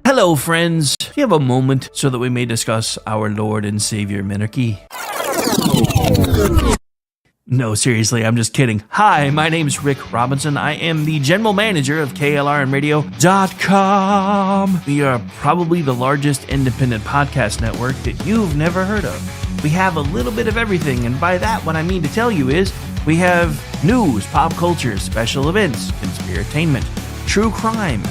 Hello, friends. Do you have a moment so that we may discuss our Lord and Savior Minarchy? No, seriously, I'm just kidding. Hi, my name's Rick Robinson. I am the general manager of KLRNradio.com. We are probably the largest independent podcast network that you've never heard of. We have a little bit of everything, and by that, what I mean to tell you is we have news, pop culture, special events, conspiratainment, true crime,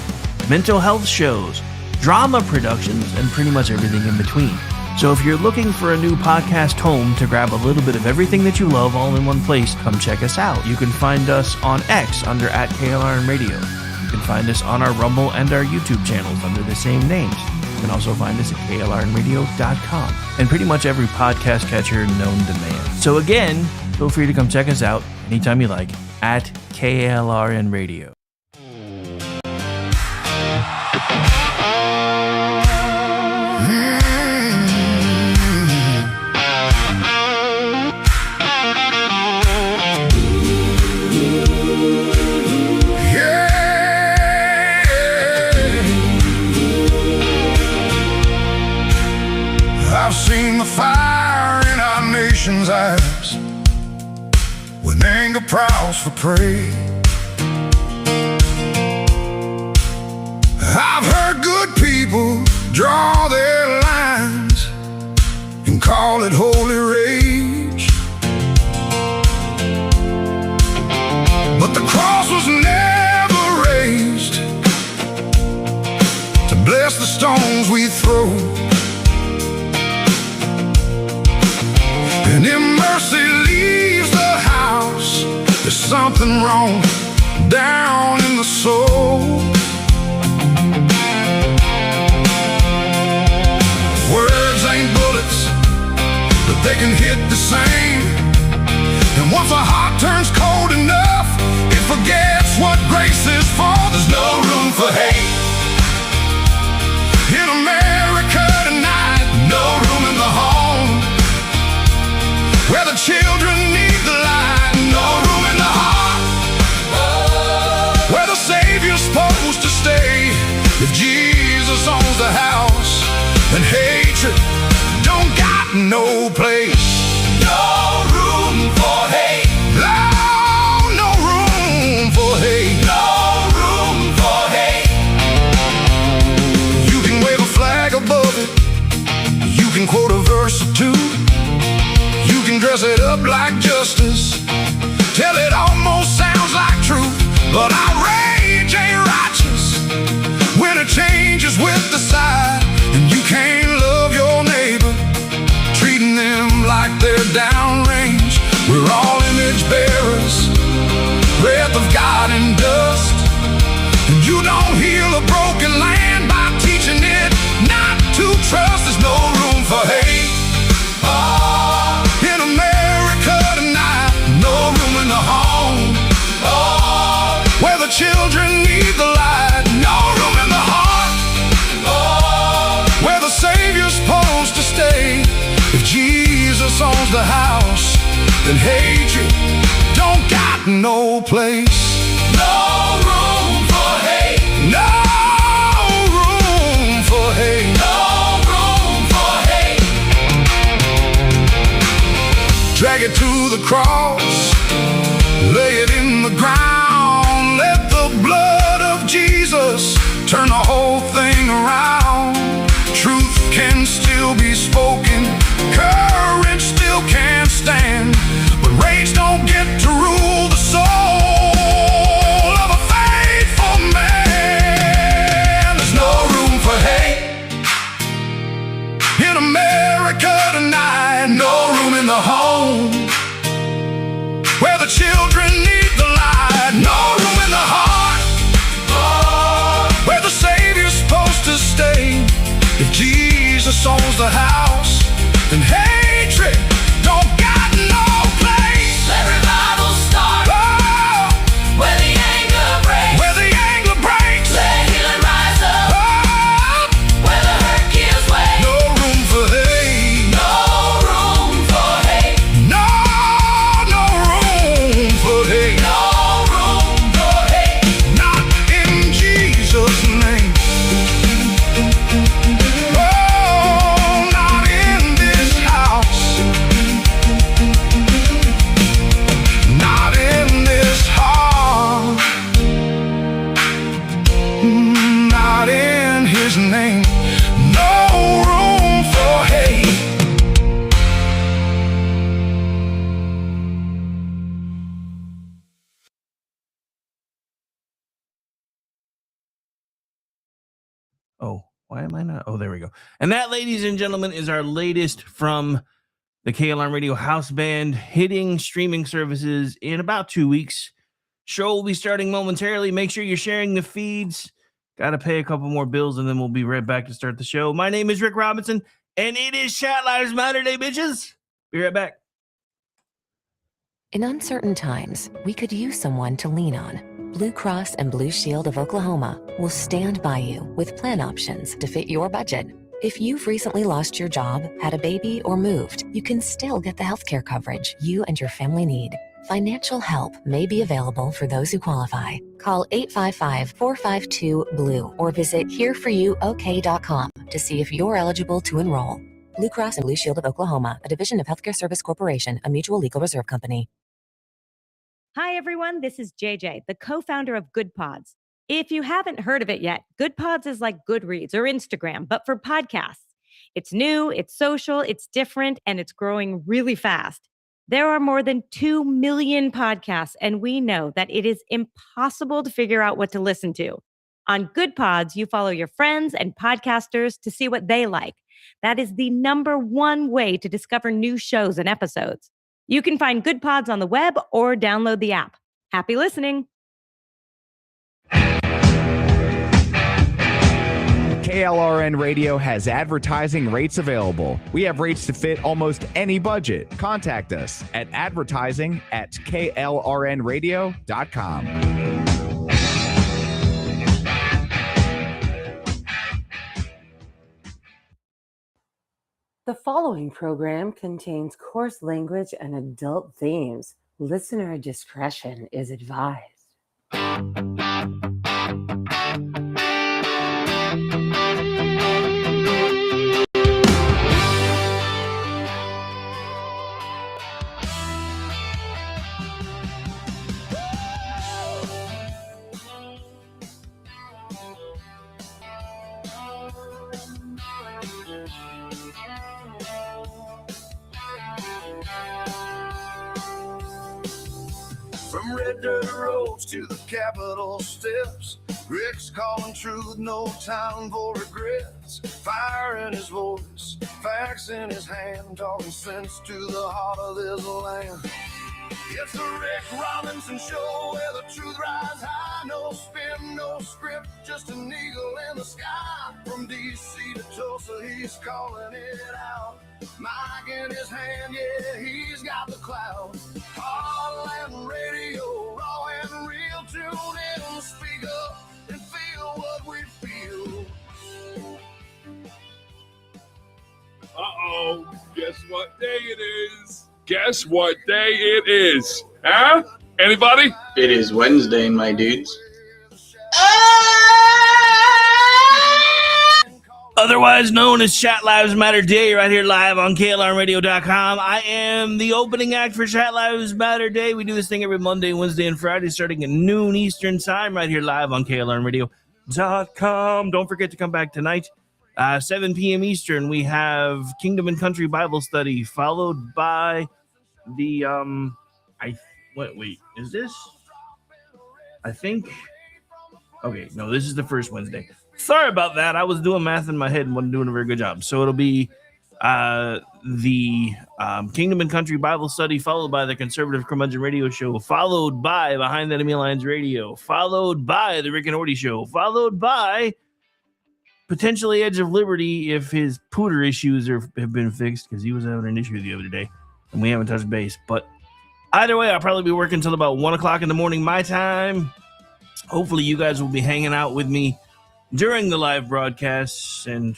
mental health shows, drama productions, and pretty much everything in between. So if you're looking for a new podcast home to grab a little bit of everything that you love all in one place, come check us out. You can find us on X under @KLRNradio. You can find us on our Rumble and our YouTube channels under the same names. You can also find us at KLRNradio.com and pretty much every podcast catcher known to man. So again, feel free to come check us out anytime you like at KLRNradio. I've seen the fire in our nation's eyes when anger prowls for prey. I've heard good people draw their lines and call it holy rage, but the cross was never raised to bless the stones we throw. And if mercy leaves the house, there's something wrong down in the soul. Words ain't bullets, but they can hit the same. And once a heart turns cold enough, it forgets what grace is for. There's no room for hate in America tonight. No room in the home where the children need the light. No room in the heart where the Savior's supposed to stay. If Jesus owns the house, then hatred don't got no place. No room for hate. No room for hate. No room for hate. You can wave a flag above it. You can quote a verse or two. You can dress it up like justice till it almost sounds like truth. But outrage ain't righteous when it changes with the side. And you can't love your neighbor, treating them like they're downrange. We're all image bearers, breath of God and dust. And you don't heal a broken land by teaching it not to trust. There's no room for hate in America tonight. No room in the home where the children need the light. No room in the heart where the Savior's supposed to stay. If Jesus owns the house, then hatred don't got no place. No room for hate. No room for hate. No room for hate. Drag it to the cross, lay it in the ground. Let the blood of Jesus turn the whole thing around. Truth can still be spoken, courage still can stand, but rage don't get to rule the soul of a faithful man. There's no room for hate in America tonight. No room in the home where the children need the light. No room in the heart where the Savior's supposed to stay. If Jesus owns the house, Oh, why am I not? Oh, there we go. And that, ladies and gentlemen, is our latest from the KLR Radio House Band, hitting streaming services in about 2 weeks. Show will be starting momentarily. Make sure you're sharing the feeds. Got to pay a couple more bills, and then we'll be right back to start the show. My name is Rick Robinson, and it is Chat Lives Matter Day, bitches. Be right back. In uncertain times, we could use someone to lean on. Blue Cross and Blue Shield of Oklahoma will stand by you with plan options to fit your budget. If you've recently lost your job, had a baby, or moved, you can still get the healthcare coverage you and your family need. Financial help may be available for those who qualify. Call 855-452-BLUE or visit hereforyouok.com to see if you're eligible to enroll. Blue Cross and Blue Shield of Oklahoma, a division of Healthcare Service Corporation, a mutual legal reserve company. Hi, everyone. This is JJ, the co-founder of Good Pods. If you haven't heard of it yet, Good Pods is like Goodreads or Instagram, but for podcasts. It's new, it's social, it's different, and it's growing really fast. There are more than 2 million podcasts, and we know that it is impossible to figure out what to listen to. On Good Pods, you follow your friends and podcasters to see what they like. That is the #1 way to discover new shows and episodes. You can find Good Pods on the web or download the app. Happy listening. KLRN Radio has advertising rates available. We have rates to fit almost any budget. Contact us at advertising@klrnradio.com. The following program contains coarse language and adult themes. Listener discretion is advised. From red dirt roads to the Capitol steps, Rick's calling truth, no time for regrets. Fire in his voice, facts in his hand, talking sense to the heart of this land. It's the Rick Robinson Show where the truth rides high. No spin, no script, just an eagle in the sky. From D.C. to Tulsa, he's calling it out. Mic in his hand, yeah, he's got the clout. Heartland Radio, raw and real. Tune in, speak up, and feel what we feel. Uh-oh, guess what day it is? Guess what day it is? Huh? Anybody? It is Wednesday, my dudes. Otherwise known as Chat Lives Matter Day, right here live on KLRnradio.com. I am the opening act for Chat Lives Matter Day. We do this thing every Monday, Wednesday, and Friday starting at noon Eastern time right here live on KLRnradio.com. Don't forget to come back tonight. 7 p.m. Eastern, we have Kingdom and Country Bible Study, followed by the, wait, is this? I think, okay, no, this is the first Wednesday. Sorry about that. I was doing math in my head and wasn't doing a very good job. So it'll be the Kingdom and Country Bible Study, followed by the Conservative Curmudgeon Radio Show, followed by Behind the Enemy Lines Radio, followed by the Rick and Morty Show, followed by potentially Edge of Liberty if his pooter issues have been fixed, because he was having an issue the other day and we haven't touched base. But either way, I'll probably be working until about 1 o'clock in the morning my time. Hopefully you guys will be hanging out with me during the live broadcasts. And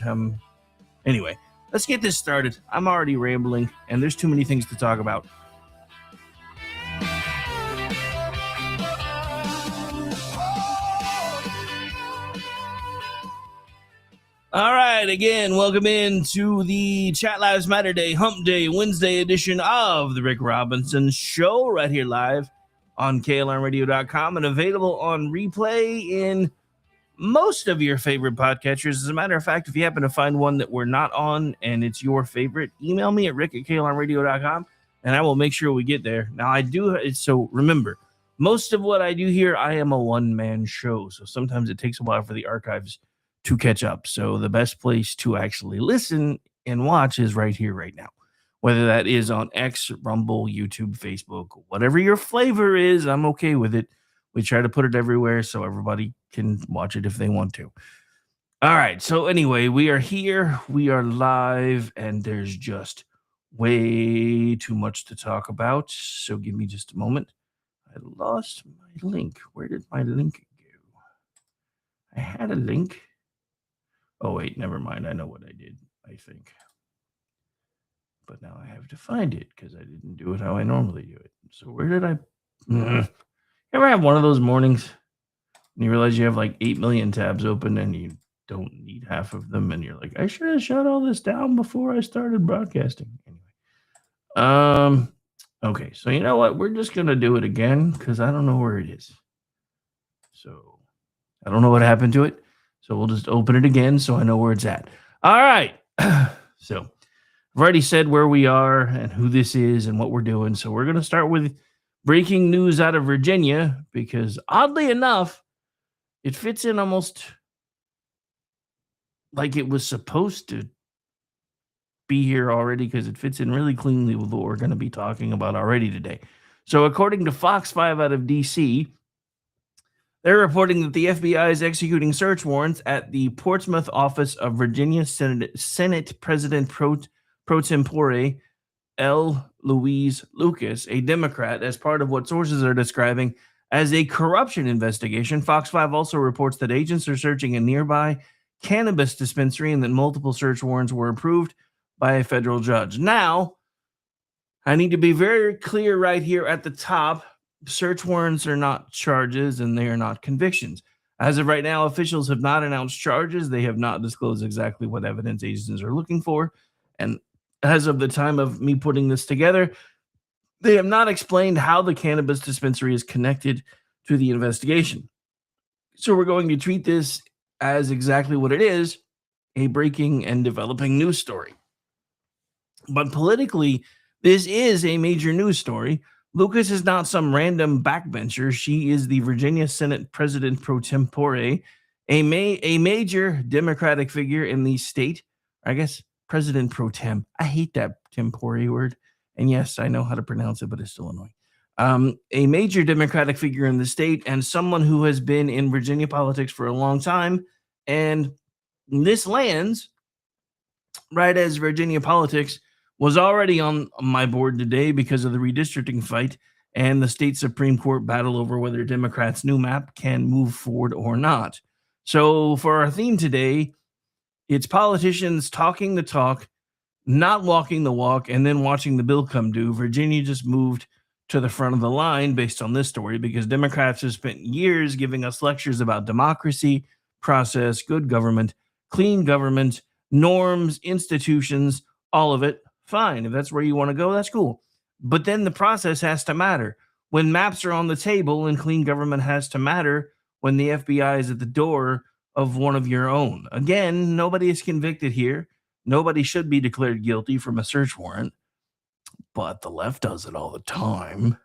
anyway, let's get this started. I'm already rambling and there's too many things to talk about. All right, again, welcome in to the Chat Lives Matter Day, Hump Day, Wednesday edition of the Rick Robinson Show, right here live on KLRnradio.com and available on replay in most of your favorite podcatchers. As a matter of fact, if you happen to find one that we're not on and it's your favorite, email me at rick@klrnradio.com and I will make sure we get there. Now, so remember, most of what I do here, I am a one-man show, so sometimes it takes a while for the archives to catch up. So the best place to actually listen and watch is right here, right now. Whether that is on X, Rumble, YouTube, Facebook, whatever your flavor is, I'm okay with it. We try to put it everywhere so everybody can watch it if they want to. All right. So anyway, we are here. We are live, and there's just way too much to talk about. So give me just a moment. I lost my link. Where did my link go? I had a link. Oh, wait, never mind. I know what I did, I think. But now I have to find it because I didn't do it how I normally do it. So where did I... Ever have one of those mornings and you realize you have like 8 million tabs open and you don't need half of them, and you're like, I should have shut all this down before I started broadcasting. Anyway. Okay, so you know what? We're just going to do it again because I don't know where it is. So I don't know what happened to it. So we'll just open it again so I know where it's at. All right. So I've already said where we are and who this is and what we're doing. So we're going to start with breaking news out of Virginia because oddly enough, it fits in almost like it was supposed to be here already because it fits in really cleanly with what we're going to be talking about already today. So according to Fox 5 out of D.C., they're reporting that the FBI is executing search warrants at the Portsmouth office of Virginia Senate President Pro Tempore Louise Lucas, a Democrat, as part of what sources are describing as a corruption investigation. Fox 5 also reports that agents are searching a nearby cannabis dispensary and that multiple search warrants were approved by a federal judge. Now, I need to be very clear right here at the top. Search warrants are not charges and they are not convictions. As of right now, officials have not announced charges. They have not disclosed exactly what evidence agents are looking for. And as of the time of me putting this together, they have not explained how the cannabis dispensary is connected to the investigation. So we're going to treat this as exactly what it is, a breaking and developing news story. But politically, this is a major news story. Lucas is not some random backbencher. She is the Virginia Senate President pro tempore, a major Democratic figure in the state. I guess President pro tem. I hate that tempore word. And yes, I know how to pronounce it, but it's still annoying. A major Democratic figure in the state and someone who has been in Virginia politics for a long time. And this lands right as Virginia politics was already on my board today because of the redistricting fight and the state Supreme Court battle over whether Democrats' new map can move forward or not. So for our theme today, it's politicians talking the talk, not walking the walk, and then watching the bill come due. Virginia just moved to the front of the line based on this story because Democrats have spent years giving us lectures about democracy, process, good government, clean government, norms, institutions, all of it. Fine. If that's where you want to go, that's cool. But then the process has to matter. When maps are on the table and clean government has to matter when the FBI is at the door of one of your own. Again, nobody is convicted here. Nobody should be declared guilty from a search warrant. But the left does it all the time.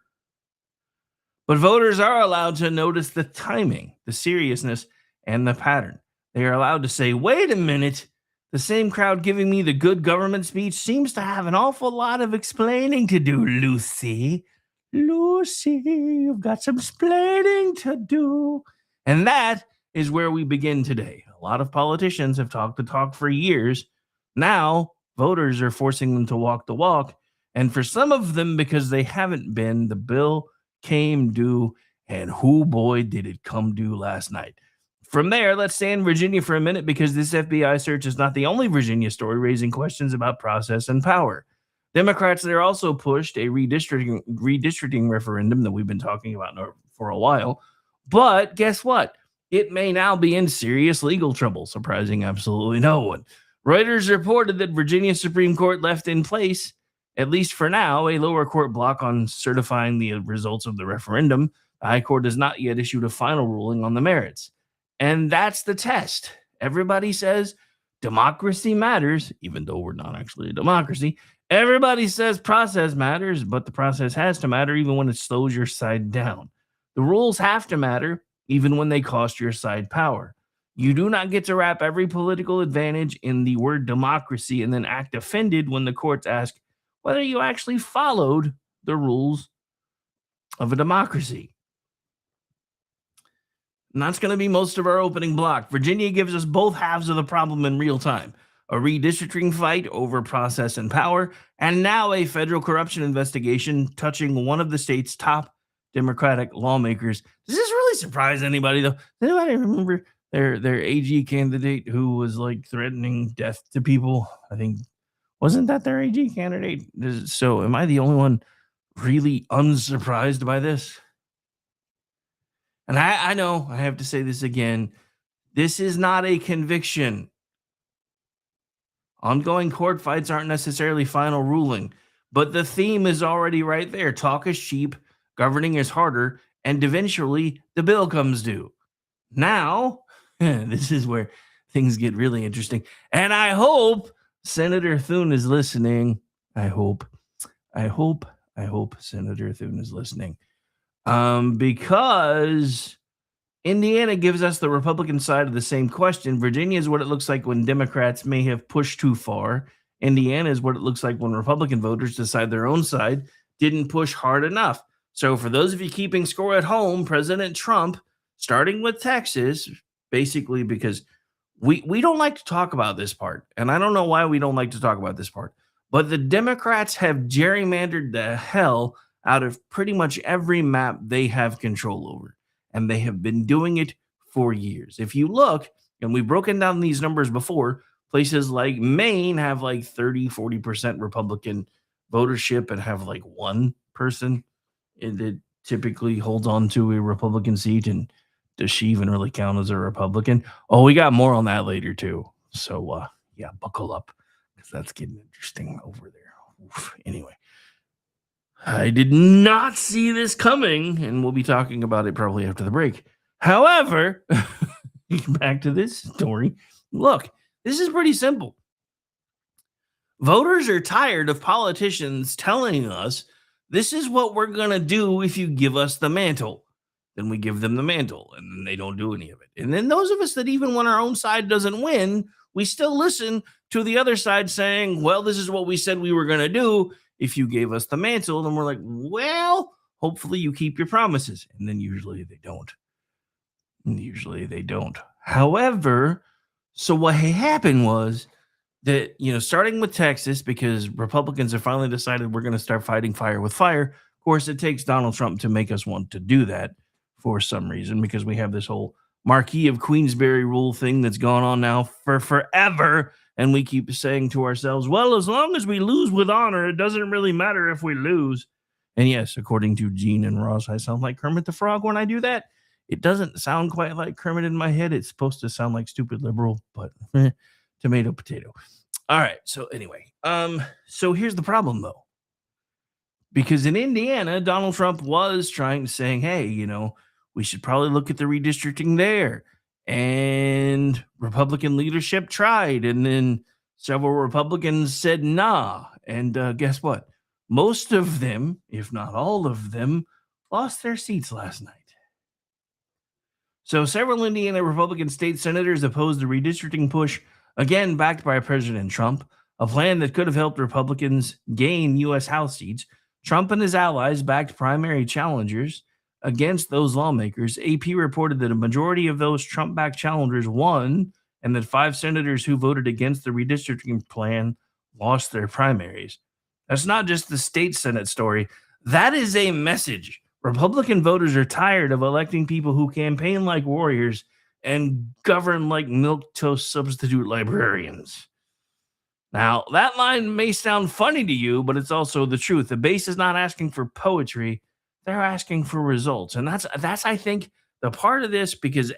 But voters are allowed to notice the timing, the seriousness, and the pattern. They are allowed to say, wait a minute, the same crowd giving me the good government speech seems to have an awful lot of explaining to do, Lucy. Lucy, you've got some explaining to do. And that is where we begin today. A lot of politicians have talked the talk for years. Now, voters are forcing them to walk the walk. And for some of them, because they haven't been, the bill came due. And whoo boy, did it come due last night. From there, let's stay in Virginia for a minute because this FBI search is not the only Virginia story raising questions about process and power. Democrats there also pushed a redistricting referendum that we've been talking about for a while. But guess what? It may now be in serious legal trouble, surprising absolutely no one. Reuters reported that Virginia Supreme Court left in place, at least for now, a lower court block on certifying the results of the referendum. The High Court has not yet issued a final ruling on the merits. And that's the test. Everybody says democracy matters, even though we're not actually a democracy. Everybody says process matters, but the process has to matter even when it slows your side down. The rules have to matter even when they cost your side power. You do not get to wrap every political advantage in the word democracy and then act offended when the courts ask whether you actually followed the rules of a democracy. And that's going to be most of our opening block. Virginia gives us both halves of the problem in real time. A redistricting fight over process and power, and now a federal corruption investigation touching one of the state's top Democratic lawmakers. Does this really surprise anybody, though? Does anybody remember their AG candidate who was like threatening death to people? I think, wasn't that their AG candidate? So am I the only one really unsurprised by this? And I know I have to say this again. This is not a conviction. Ongoing court fights aren't necessarily final ruling, but the theme is already right there. Talk is cheap, governing is harder, and eventually the bill comes due. Now, this is where things get really interesting. And I hope Senator Thune is listening. I hope Senator Thune is listening. Because Indiana gives us the Republican side of the same question. Virginia is what it looks like when Democrats may have pushed too far. Indiana is what it looks like when Republican voters decide their own side didn't push hard enough. So for those of you keeping score at home, President Trump, starting with Texas, basically because we don't like to talk about this part. And I don't know why we don't like to talk about this part. But the Democrats have gerrymandered the hell out of pretty much every map they have control over. And they have been doing it for years. If you look, and we've broken down these numbers before, places like Maine have like 30-40% Republican votership and have like one person that typically holds on to a Republican seat. And does she even really count as a Republican? Oh, we got more on that later too. So yeah, buckle up because that's getting interesting over there. Oof. Anyway. I did not see this coming, and we'll be talking about it probably after the break. However, back to this story. Look, this is pretty simple. Voters are tired of politicians telling us this is what we're going to do if you give us the mantle. Then we give them the mantle, and then they don't do any of it. And then those of us that even when our own side doesn't win, we still listen to the other side saying, well, this is what we said we were going to do if you gave us the mantle. Then we're like, well, hopefully you keep your promises. And then usually they don't. However, so what happened was that, starting with Texas, because Republicans have finally decided we're going to start fighting fire with fire. Of course, it takes Donald Trump to make us want to do that for some reason, because we have this whole Marquis of Queensberry rule thing that's gone on now for forever. And we keep saying to ourselves, well, as long as we lose with honor, it doesn't really matter if we lose. And yes, according to Gene and Ross, I sound like Kermit the Frog when I do that. It doesn't sound quite like Kermit in my head. It's supposed to sound like stupid liberal, but tomato, potato. All right. So anyway, so here's the problem, though. Because in Indiana, Donald Trump was trying to say, hey, we should probably look at the redistricting there. And Republican leadership tried, and then several Republicans said nah. And guess what? Most of them, if not all of them, lost their seats last night. So several Indiana Republican state senators opposed the redistricting push, again backed by President Trump, a plan that could have helped Republicans gain U.S. House seats. Trump and his allies backed primary challengers against those lawmakers. AP reported that a majority of those Trump-backed challengers won, and that 5 senators who voted against the redistricting plan lost their primaries. That's not just the state Senate story. That is a message. Republican voters are tired of electing people who campaign like warriors and govern like milquetoast substitute librarians. Now, that line may sound funny to you, but it's also the truth. The base is not asking for poetry. They're asking for results. And that's I think the part of this, because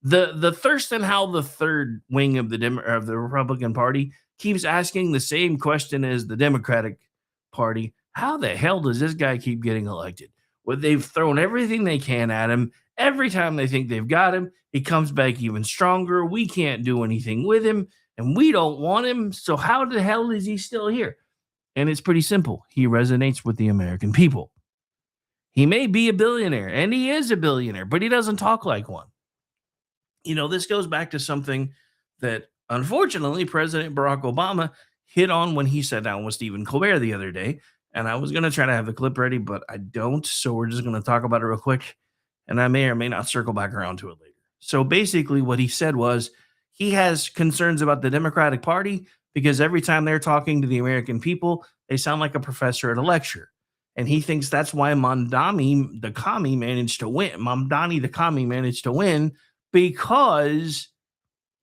the Thurston Howell the third wing of the Republican Party keeps asking the same question as the Democratic Party. How the hell does this guy keep getting elected? Well, they've thrown everything they can at him. Every time they think they've got him, he comes back even stronger. We can't do anything with him, and we don't want him. So how the hell is he still here? And it's pretty simple. He resonates with the American people. He may be a billionaire, and he is a billionaire, but he doesn't talk like one. This goes back to something that unfortunately President Barack Obama hit on when he sat down with Stephen Colbert the other day. And I was going to try to have the clip ready, but I don't. So we're just going to talk about it real quick. And I may or may not circle back around to it later. So basically, what he said was he has concerns about the Democratic Party because every time they're talking to the American people, they sound like a professor at a lecture. And he thinks that's why Mamdani the commie managed to win because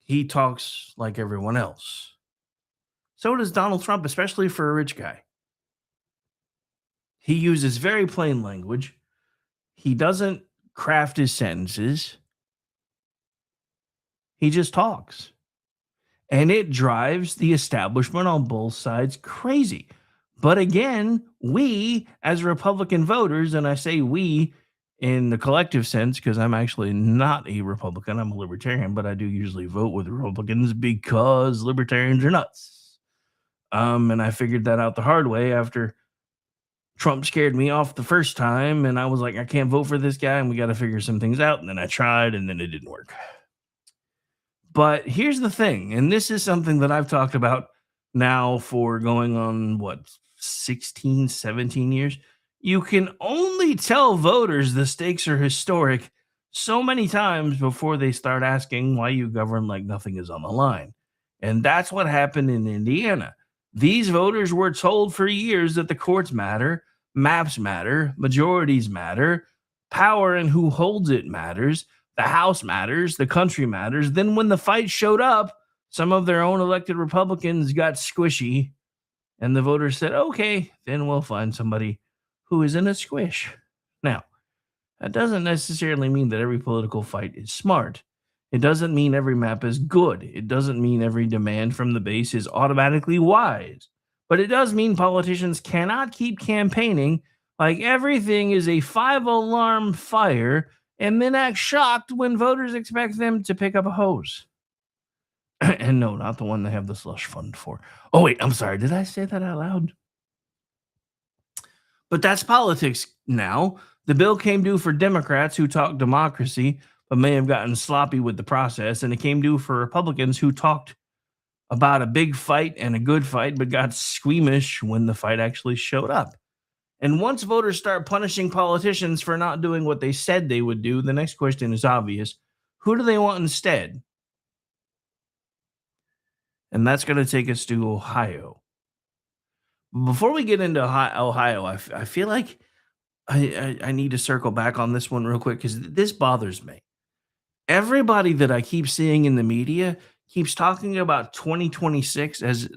he talks like everyone else. So does Donald Trump, especially for a rich guy. He uses very plain language. He doesn't craft his sentences. He just talks. And it drives the establishment on both sides crazy. But again, we as Republican voters, and I say we in the collective sense because I'm actually not a Republican, I'm a libertarian, but I do usually vote with Republicans because libertarians are nuts. And I figured that out the hard way after Trump scared me off the first time, and I was like, I can't vote for this guy, and we got to figure some things out. And then I tried, and then it didn't work. But here's the thing, and this is something that I've talked about now for going on, 16, 17 years. You can only tell voters the stakes are historic so many times before they start asking why you govern like nothing is on the line. And that's what happened in Indiana. These voters were told for years that the courts matter, maps matter, majorities matter, power and who holds it matters, the House matters, the country matters. Then when the fight showed up, some of their own elected Republicans got squishy, and the voters said, okay, then we'll find somebody who is in a squish. Now, that doesn't necessarily mean that every political fight is smart. It doesn't mean every map is good. It doesn't mean every demand from the base is automatically wise. But it does mean politicians cannot keep campaigning like everything is a 5-alarm fire and then act shocked when voters expect them to pick up a hose. And no, not the one they have the slush fund for. Oh, wait, I'm sorry. Did I say that out loud? But that's politics now. The bill came due for Democrats who talk democracy, but may have gotten sloppy with the process. And it came due for Republicans who talked about a big fight and a good fight, but got squeamish when the fight actually showed up. And once voters start punishing politicians for not doing what they said they would do, the next question is obvious. Who do they want instead? And that's going to take us to Ohio. Before we get into Ohio, I feel like I need to circle back on this one real quick because this bothers me. Everybody that I keep seeing in the media keeps talking about 2026 as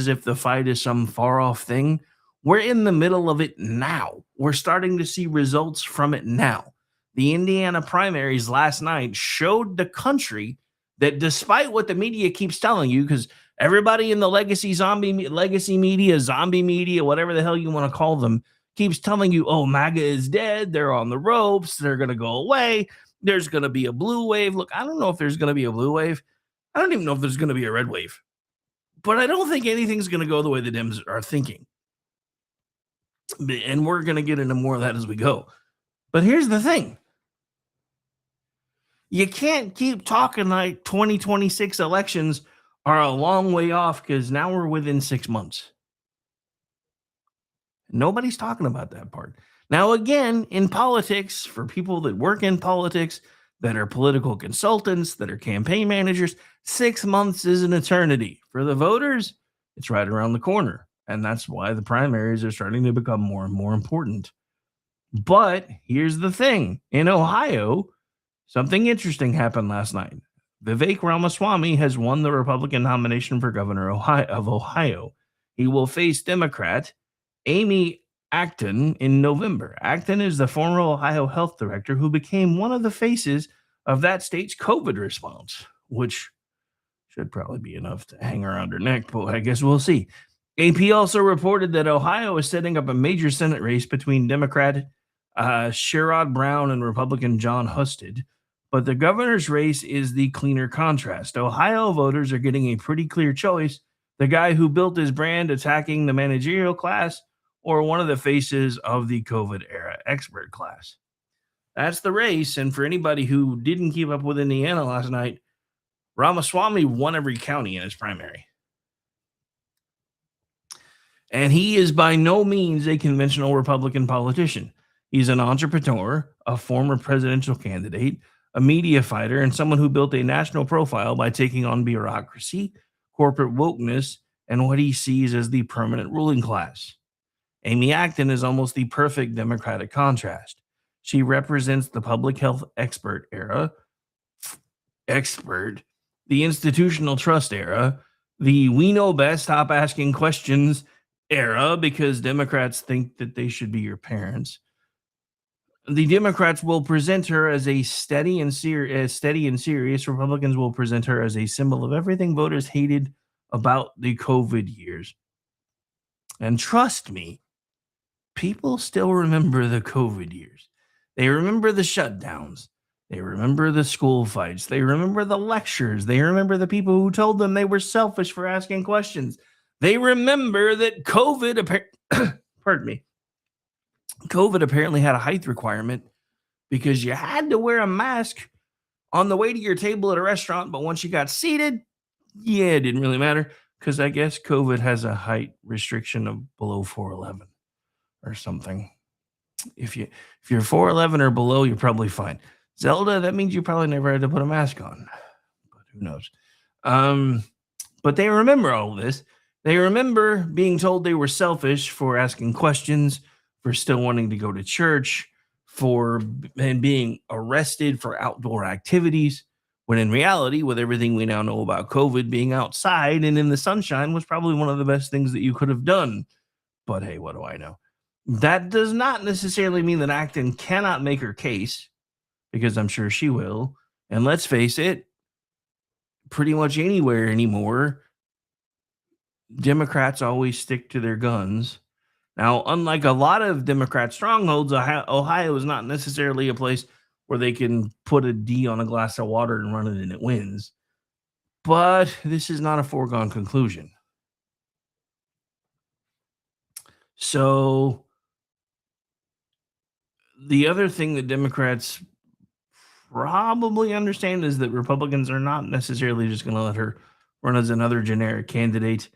if the fight is some far off thing. We're in the middle of it now. We're starting to see results from it now. The Indiana primaries last night showed the country that despite what the media keeps telling you, because everybody in the legacy media, zombie media, whatever the hell you want to call them, keeps telling you, oh, MAGA is dead. They're on the ropes. They're going to go away. There's going to be a blue wave. Look, I don't know if there's going to be a blue wave. I don't even know if there's going to be a red wave. But I don't think anything's going to go the way the Dems are thinking. And we're going to get into more of that as we go. But here's the thing. You can't keep talking like 2026 elections are a long way off because now we're within 6 months. Nobody's talking about that part. Now, again, in politics, for people that work in politics, that are political consultants, that are campaign managers, 6 months is an eternity. For the voters, it's right around the corner. And that's why the primaries are starting to become more and more important. But here's the thing. In Ohio, something interesting happened last night. Vivek Ramaswamy has won the Republican nomination for governor of Ohio. He will face Democrat Amy Acton in November. Acton is the former Ohio health director who became one of the faces of that state's COVID response, which should probably be enough to hang around her neck, but I guess we'll see. AP also reported that Ohio is setting up a major Senate race between Democrat Sherrod Brown and Republican John Husted. But the governor's race is the cleaner contrast. Ohio voters are getting a pretty clear choice. The guy who built his brand attacking the managerial class or one of the faces of the COVID era expert class. That's the race. And for anybody who didn't keep up with Indiana last night, Ramaswamy won every county in his primary. And he is by no means a conventional Republican politician. He's an entrepreneur, a former presidential candidate, a media fighter, and someone who built a national profile by taking on bureaucracy, corporate wokeness, and what he sees as the permanent ruling class. Amy Acton is almost the perfect Democratic contrast. She represents the public health expert, the institutional trust era, the we know best, stop asking questions era, because Democrats think that they should be your parents. The Democrats will present her as a steady and serious. Republicans will present her as a symbol of everything voters hated about the COVID years. And trust me, people still remember the COVID years. They remember the shutdowns. They remember the school fights. They remember the lectures. They remember the people who told them they were selfish for asking questions. They remember that COVID apparently had a height requirement because you had to wear a mask on the way to your table at a restaurant, but once you got seated, it didn't really matter because I guess COVID has a height restriction of below 4'11" or something. If you're 4'11" or below, you're probably fine. Zelda, that means you probably never had to put a mask on, but who knows? But they remember all this. They remember being told they were selfish for asking questions, for still wanting to go to church, and being arrested for outdoor activities, when in reality, with everything we now know about COVID, being outside and in the sunshine was probably one of the best things that you could have done. But hey, what do I know? That does not necessarily mean that Acton cannot make her case, because I'm sure she will. And let's face it, pretty much anywhere anymore, Democrats always stick to their guns. Now, unlike a lot of Democrat strongholds, Ohio is not necessarily a place where they can put a D on a glass of water and run it and it wins. But this is not a foregone conclusion. So the other thing that Democrats probably understand is that Republicans are not necessarily just going to let her run as another generic candidate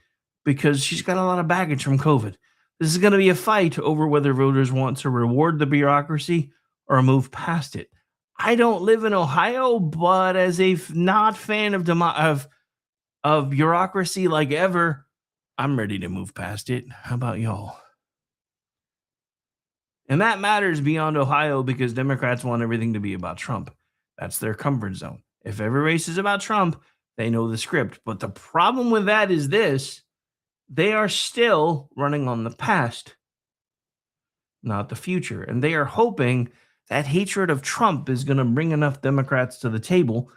because she's got a lot of baggage from COVID. This is going to be a fight over whether voters want to reward the bureaucracy or move past it. I don't live in Ohio, but as a not fan of bureaucracy like ever, I'm ready to move past it. How about y'all? And that matters beyond Ohio because Democrats want everything to be about Trump. That's their comfort zone. If every race is about Trump, they know the script. But the problem with that is this: they are still running on the past, not the future. And they are hoping that hatred of Trump is going to bring enough Democrats to the table.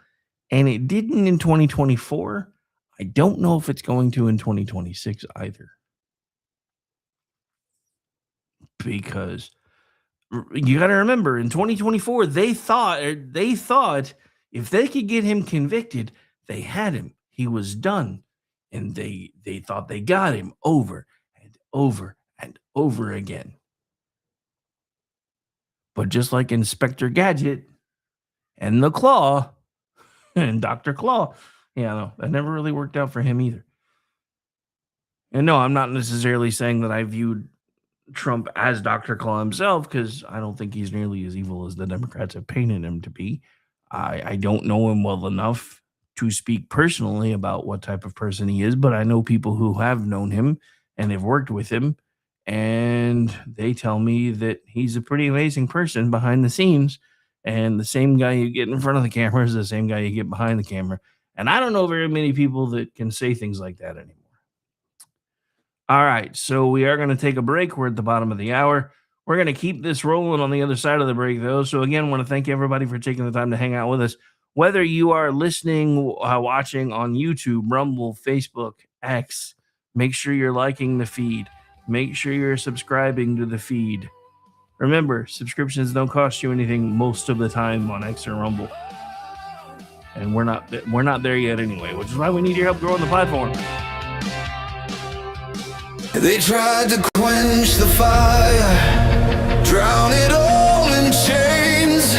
And it didn't in 2024. I don't know if it's going to in 2026 either. Because you got to remember, in 2024, they thought if they could get him convicted, they had him. He was done. And they thought they got him over and over and over again. But just like Inspector Gadget and the Claw and Dr. Claw, that never really worked out for him either. And no, I'm not necessarily saying that I viewed Trump as Dr. Claw himself, because I don't think he's nearly as evil as the Democrats have painted him to be. I don't know him well enough to speak personally about what type of person he is, but I know people who have known him and have worked with him, and they tell me that he's a pretty amazing person behind the scenes, and the same guy you get in front of the camera is the same guy you get behind the camera. And I don't know very many people that can say things like that anymore. All right, so we are going to take a break. We're at the bottom of the hour. We're going to keep this rolling on the other side of the break, though. So again, I want to thank everybody for taking the time to hang out with us. Whether you are listening, watching on YouTube, Rumble, Facebook, X, make sure you're liking the feed. Make sure you're subscribing to the feed. Remember, subscriptions don't cost you anything most of the time on X or Rumble. And we're not there yet anyway, which is why we need your help growing the platform. They tried to quench the fire, drown it all in chains.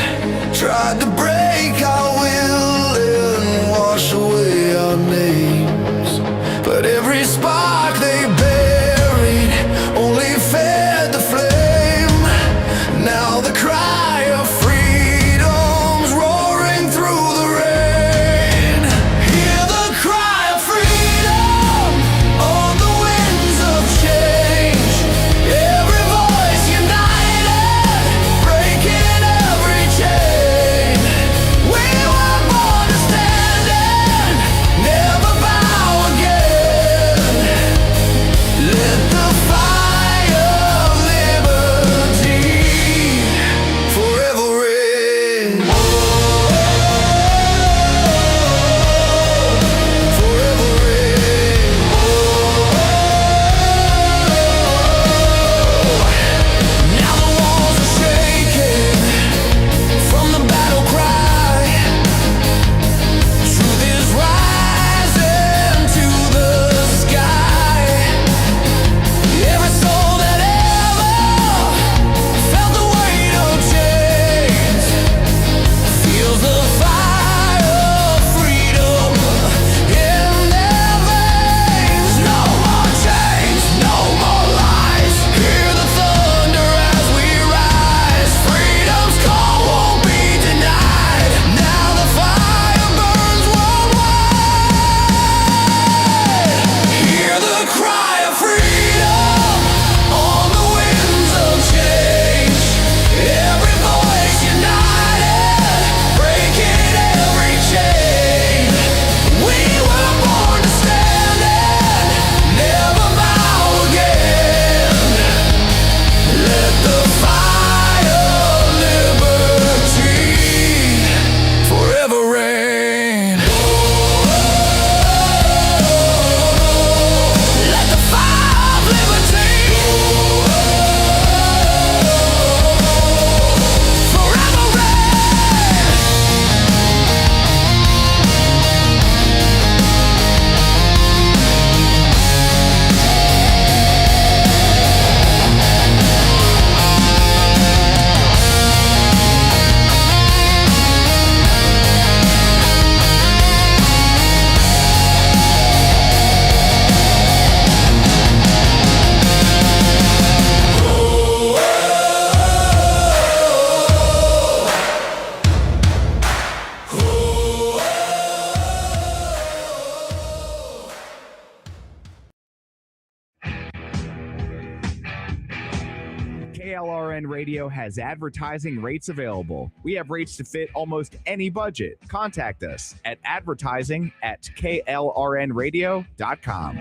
KLRN Radio has advertising rates available. We have rates to fit almost any budget. Contact us at advertising@klrnradio.com.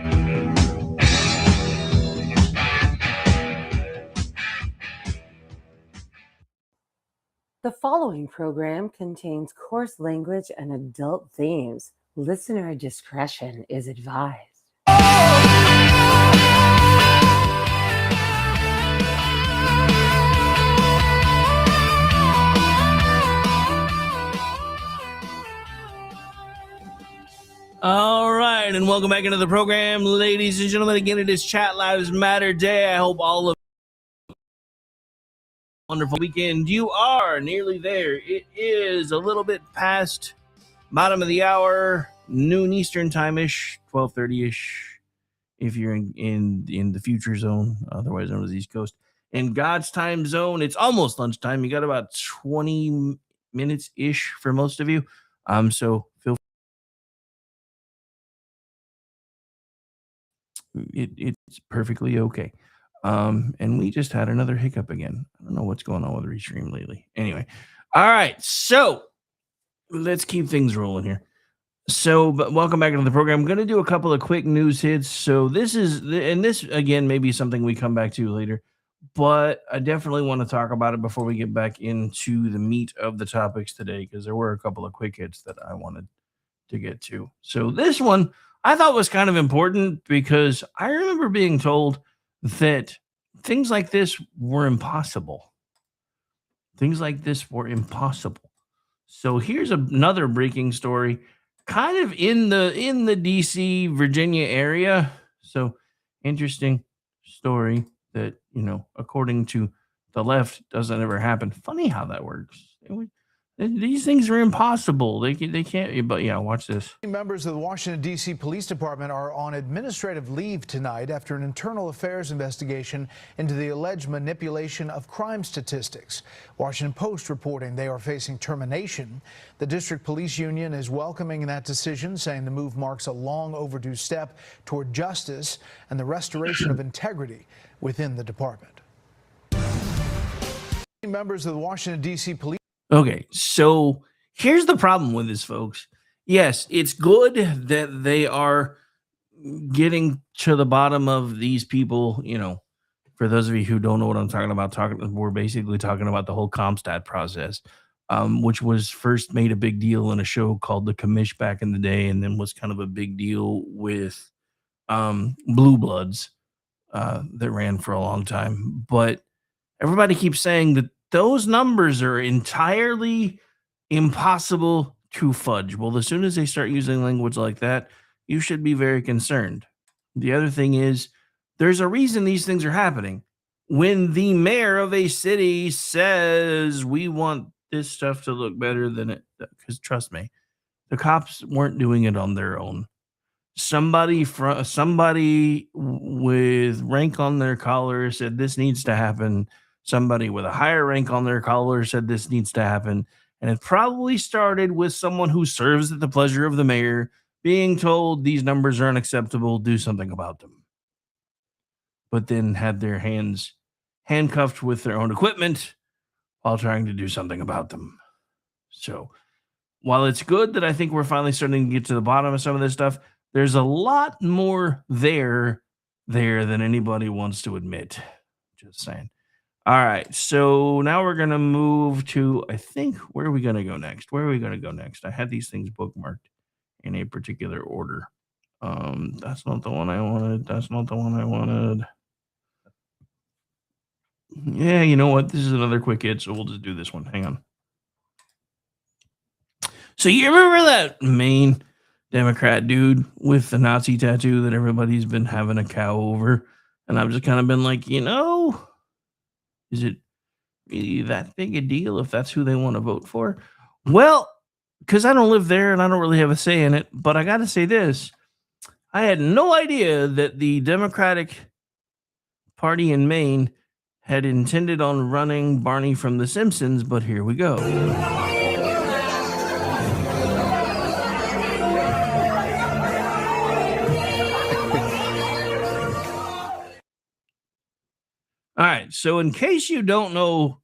The following program contains coarse language and adult themes. Listener discretion is advised. All right, and welcome back into the program, ladies and gentlemen. Again, it is Chat Lives Matter Day. I hope all of you have a wonderful weekend. You are nearly there. It is a little bit past bottom of the hour, noon Eastern time-ish, 12:30-ish, if you're in the future zone, otherwise known as East Coast. In God's time zone, it's almost lunchtime. You got about 20 minutes-ish for most of you. So feel it's perfectly okay. And we just had another hiccup again. I don't know what's going on with Restream lately. Anyway, all right, so let's keep things rolling here. So, but welcome back into the program. I'm going to do a couple of quick news hits. So this again may be something we come back to later, but I definitely want to talk about it before we get back into the meat of the topics today, because there were a couple of quick hits that I wanted to get to. So this one I thought was kind of important because I remember being told that things like this were impossible. Things like this were impossible. So here's another breaking story, kind of in the DC, Virginia area. So interesting story that, according to the left, doesn't ever happen. Funny how that works. These things are impossible. They can't. But yeah, watch this. Members of the Washington, D.C. Police Department are on administrative leave tonight after an internal affairs investigation into the alleged manipulation of crime statistics. Washington Post reporting they are facing termination. The District Police Union is welcoming that decision, saying the move marks a long overdue step toward justice and the restoration of integrity within the department. Members of the Washington, D.C. Police. Okay, so here's the problem with this, folks. Yes, it's good that they are getting to the bottom of these people. For those of you who don't know what I'm talking about, we're basically talking about the whole Comstat process, which was first made a big deal in a show called The Commish back in the day, and then was kind of a big deal with Blue Bloods that ran for a long time. But everybody keeps saying that those numbers are entirely impossible to fudge. Well, as soon as they start using language like that, you should be very concerned. The other thing is, there's a reason these things are happening. When the mayor of a city says, we want this stuff to look better than it, because trust me, the cops weren't doing it on their own. Somebody with rank on their collar said this needs to happen. Somebody with a higher rank on their collar said this needs to happen. And it probably started with someone who serves at the pleasure of the mayor being told these numbers are unacceptable, do something about them. But then had their hands handcuffed with their own equipment while trying to do something about them. So while it's good that I think we're finally starting to get to the bottom of some of this stuff, there's a lot more there than anybody wants to admit. Just saying. All right, so now we're going to move to, I think, where are we going to go next? I had these things bookmarked in a particular order. That's not the one I wanted. Yeah, you know what? This is another quick hit, so we'll just do this one. Hang on. So you remember that Maine Democrat dude with the Nazi tattoo that everybody's been having a cow over? And I've just kind of been like, is it really that big a deal if that's who they want to vote for? Well, because I don't live there and I don't really have a say in it, but I got to say this. I had no idea that the Democratic Party in Maine had intended on running Barney from The Simpsons, but here we go. All right, So in case you don't know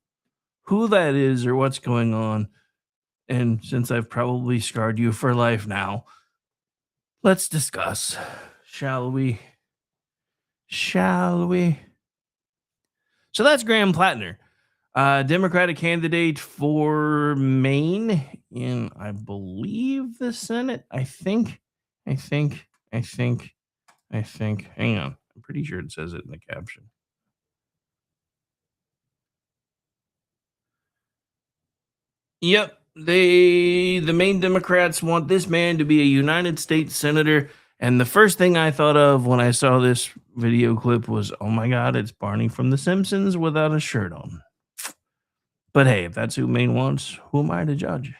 who that is or what's going on, and since I've probably scarred you for life now, let's discuss, shall we? Shall we? So that's Graham Plattner, Democratic candidate for Maine in, I believe, the Senate. I think. Hang on. I'm pretty sure it says it in the caption. Yep. The Maine Democrats want this man to be a United States Senator. And the first thing I thought of when I saw this video clip was, oh my God, it's Barney from The Simpsons without a shirt on. But hey, if that's who Maine wants, who am I to judge?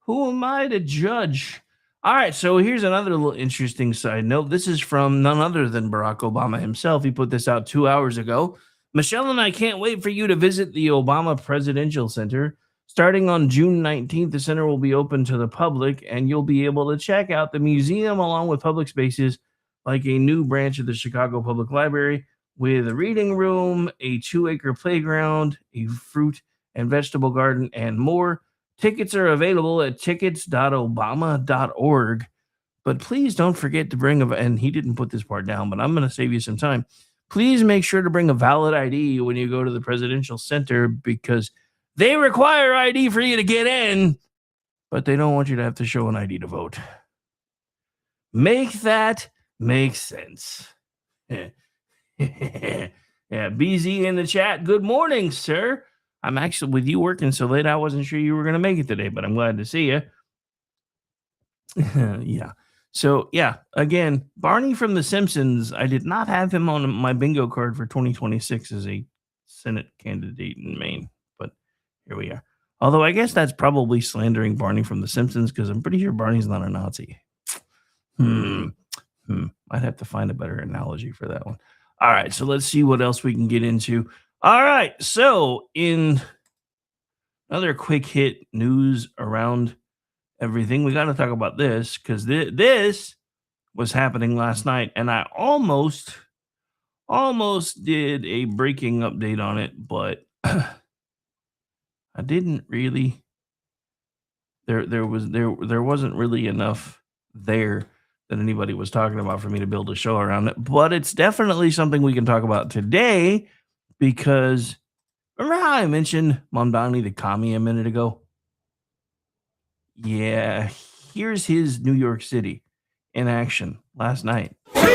Who am I to judge? All right, so here's another little interesting side note. This is from none other than Barack Obama himself. He put this out 2 hours ago. Michelle and I can't wait for you to visit the Obama Presidential Center. Starting on June 19th, the center will be open to the public, and you'll be able to check out the museum along with public spaces like a new branch of the Chicago Public Library with a reading room, a 2-acre playground, a fruit and vegetable garden, and more. Tickets are available at tickets.obama.org. But please don't forget to bring and he didn't put this part down, but I'm going to save you some time. Please make sure to bring a valid ID when you go to the Presidential Center because they require ID for you to get in, but they don't want you to have to show an ID to vote. Make that make sense. Yeah, BZ in the chat. Good morning, sir. I'm actually with you working so late. I wasn't sure you were going to make it today, but I'm glad to see you. Yeah. So, yeah, again, Barney from The Simpsons, I did not have him on my bingo card for 2026 as a Senate candidate in Maine, but here we are. Although I guess that's probably slandering Barney from The Simpsons because I'm pretty sure Barney's not a Nazi. Might have to find a better analogy for that one. All right, so let's see what else we can get into. All right, so in another quick hit news around everything, we got to talk about this because this was happening last night, and I almost did a breaking update on it, but I didn't really. There wasn't really enough there that anybody was talking about for me to build a show around it, but it's definitely something we can talk about today because remember how I mentioned Mamdani the commie a minute ago? Yeah, here's his New York City in action last night. Are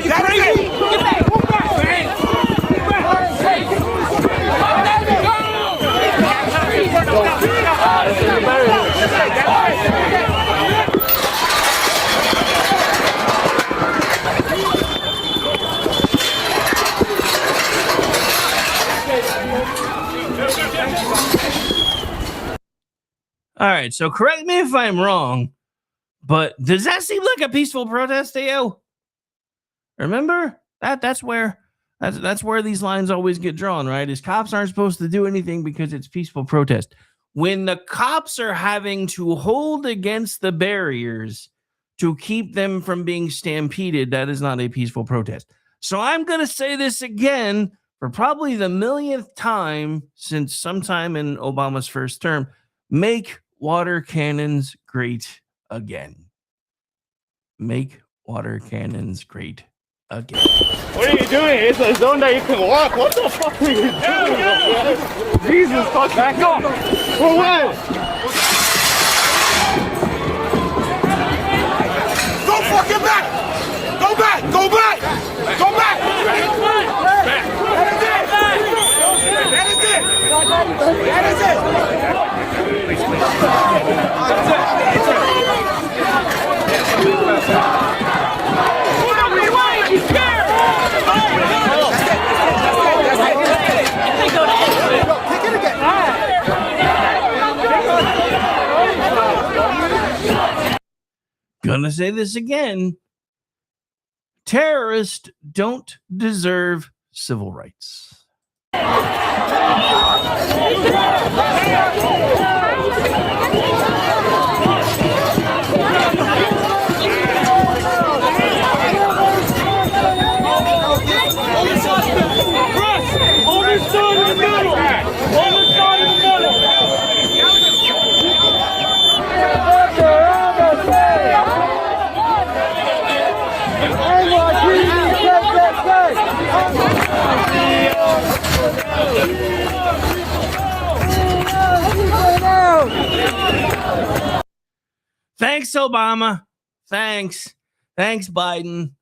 you crazy? All right, so correct me if I'm wrong, but does that seem like a peaceful protest to you? Remember that's where these lines always get drawn, right? Is cops aren't supposed to do anything because it's peaceful protest. When the cops are having to hold against the barriers to keep them from being stampeded, that is not a peaceful protest. So I'm going to say this again for probably the millionth time since sometime in Obama's first term. Make water cannons great again. Make water cannons great again. What are you doing? It's a zone that you can walk. What the fuck are you doing? Jesus, fuck, back up. For what? Go fucking back! Go back! Go back! Go back! That is it! That is it! Gonna say this again. Terrorists don't deserve civil rights. Thanks, Obama. Thanks, Biden.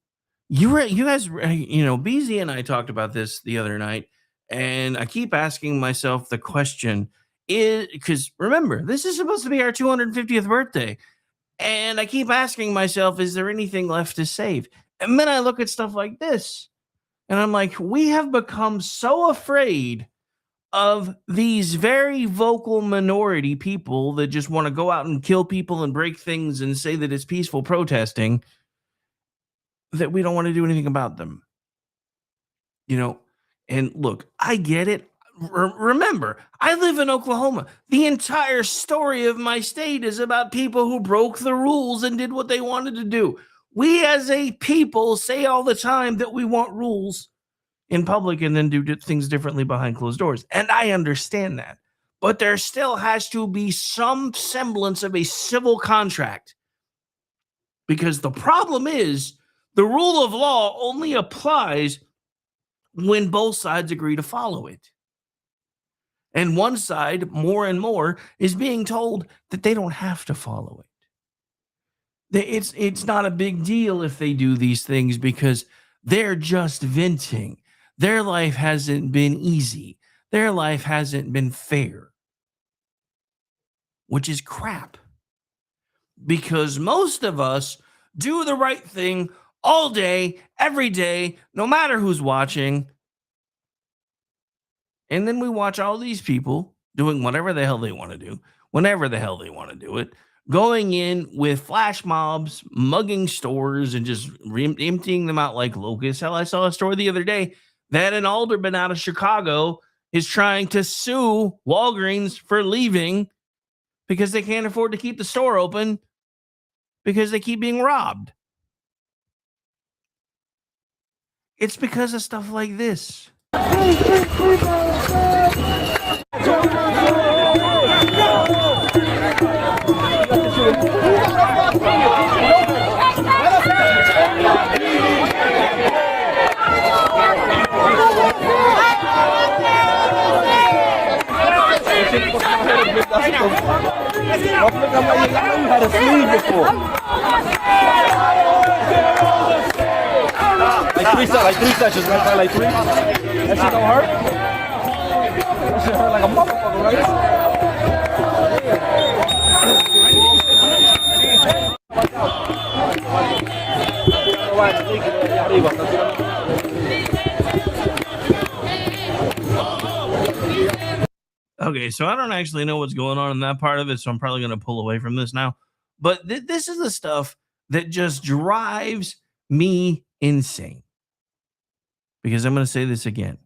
You guys, BZ and I talked about this the other night, and I keep asking myself the question: because remember, this is supposed to be our 250th birthday, and I keep asking myself, is there anything left to save? And then I look at stuff like this, and I'm like, we have become so afraid of these very vocal minority people that just want to go out and kill people and break things and say that it's peaceful protesting, that we don't want to do anything about them. And look, I get it. Remember, I live in Oklahoma. The entire story of my state is about people who broke the rules and did what they wanted to do. We as a people say all the time that we want rules in public and then do things differently behind closed doors. And I understand that. But there still has to be some semblance of a civil contract. Because the problem is the rule of law only applies when both sides agree to follow it. And one side, more and more, is being told that they don't have to follow it. It's not a big deal if they do these things because they're just venting. Their life hasn't been easy. Their life hasn't been fair. Which is crap. Because most of us do the right thing all day, every day, no matter who's watching. And then we watch all these people doing whatever the hell they want to do, whenever the hell they want to do it, going in with flash mobs, mugging stores, and just emptying them out like locusts. Hell, I saw a story the other day that an alderman out of Chicago is trying to sue Walgreens for leaving because they can't afford to keep the store open because they keep being robbed. It's because of stuff like this. Like three sessions, right? Like three. That shit don't hurt. That shit hurt like a motherfucker, right? Okay, so I don't actually know what's going on in that part of it, so I'm probably going to pull away from this now. But this is the stuff that just drives me insane. Because I'm going to say this again.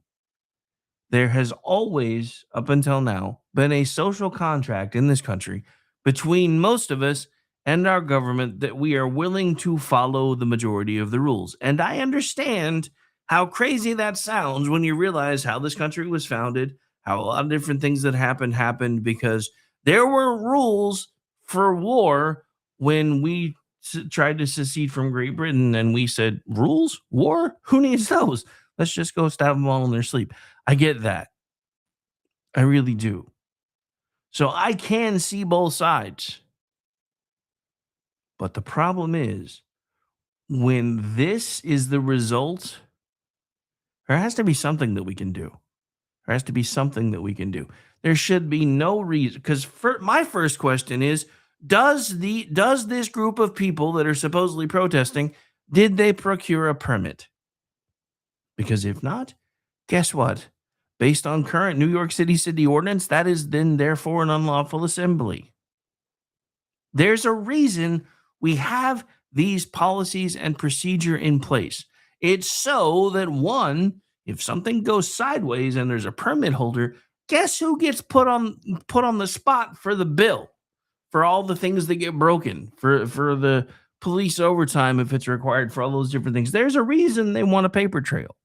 There has always, up until now, been a social contract in this country between most of us and our government that we are willing to follow the majority of the rules. And I understand how crazy that sounds when you realize how this country was founded, how a lot of different things that happened because there were rules for war when we tried to secede from Great Britain, and we said, rules? War? Who needs those? Let's just go stab them all in their sleep. I get that. I really do. So I can see both sides. But the problem is, when this is the result, there has to be something that we can do. There has to be something that we can do. There should be no reason. Because my first question is, does this group of people that are supposedly protesting, did they procure a permit? Because if not, guess what? Based on current New York City ordinance, that is then therefore an unlawful assembly. There's a reason we have these policies and procedure in place. It's so that one, if something goes sideways and there's a permit holder, guess who gets put on the spot for the bill, for all the things that get broken, for the police overtime if it's required, for all those different things. There's a reason they want a paper trail.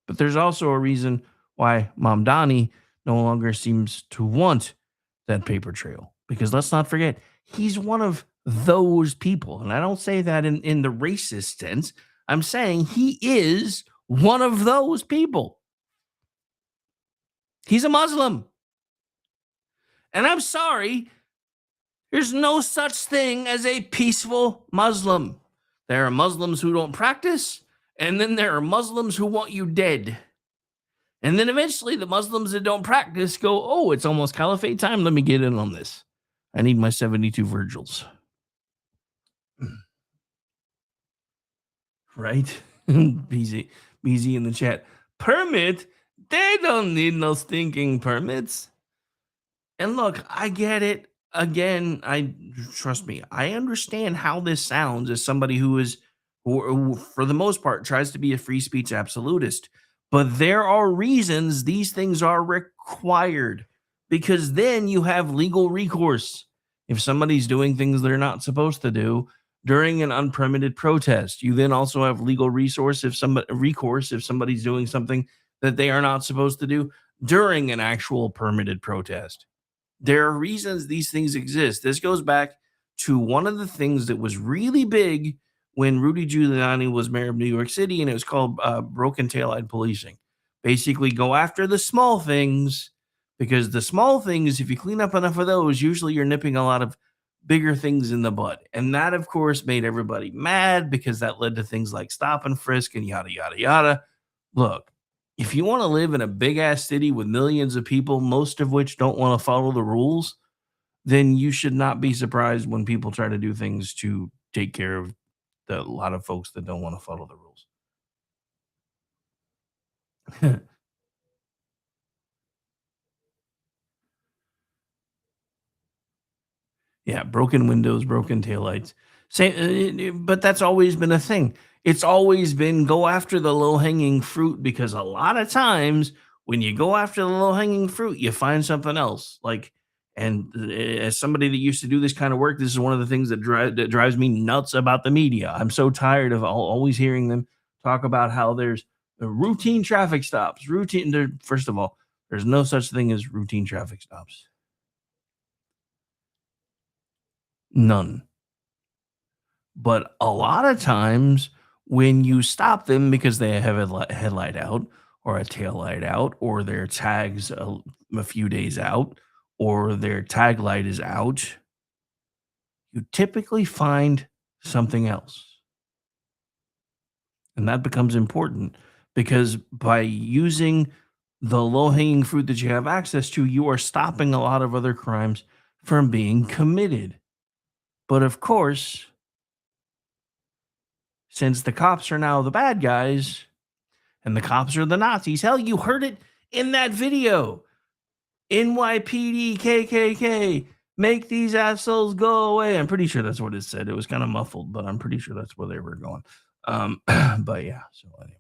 But there's also a reason why Mom Donnie no longer seems to want that paper trail. Because let's not forget, he's one of those people. And I don't say that in the racist sense. I'm saying he is one of those people. He's a Muslim. And I'm sorry, there's no such thing as a peaceful Muslim. There are Muslims who don't practice, and then there are Muslims who want you dead. And then eventually the Muslims that don't practice go, oh, it's almost caliphate time. Let me get in on this. I need my 72 Virgils. Right? BZ in the chat. Permit? They don't need no stinking permits. And look, I get it. Again, trust me, I understand how this sounds as somebody who for the most part, tries to be a free speech absolutist. But there are reasons these things are required, because then you have legal recourse. If somebody's doing things they're not supposed to do during an unpermitted protest, you then also have legal recourse if somebody's doing something that they are not supposed to do during an actual permitted protest. There are reasons these things exist. This goes back to one of the things that was really big when Rudy Giuliani was mayor of New York City, and it was called broken taillight policing. Basically, go after the small things, because the small things, if you clean up enough of those, usually you're nipping a lot of bigger things in the bud. And that, of course, made everybody mad, because that led to things like stop and frisk and yada, yada, yada. Look, if you want to live in a big-ass city with millions of people, most of which don't want to follow the rules, then you should not be surprised when people try to do things to take care of a lot of folks that don't want to follow the rules. Yeah, broken windows, broken taillights. But that's always been a thing. It's always been go after the low-hanging fruit, because a lot of times when you go after the low-hanging fruit, you find something else. And as somebody that used to do this kind of work, this is one of the things that drives me nuts about the media. I'm so tired of always hearing them talk about how there's routine traffic stops. First of all, there's no such thing as routine traffic stops. None. But a lot of times when you stop them because they have a headlight out or a tail light out, or their tags a few days out, or their tag light is out, you typically find something else. And that becomes important, because by using the low-hanging fruit that you have access to, you are stopping a lot of other crimes from being committed. But of course, since the cops are now the bad guys and the cops are the Nazis, hell, you heard it in that video. NYPD, KKK, make these assholes go away. I'm pretty sure that's what it said. It was kind of muffled, but I'm pretty sure that's where they were going. But yeah, so anyway.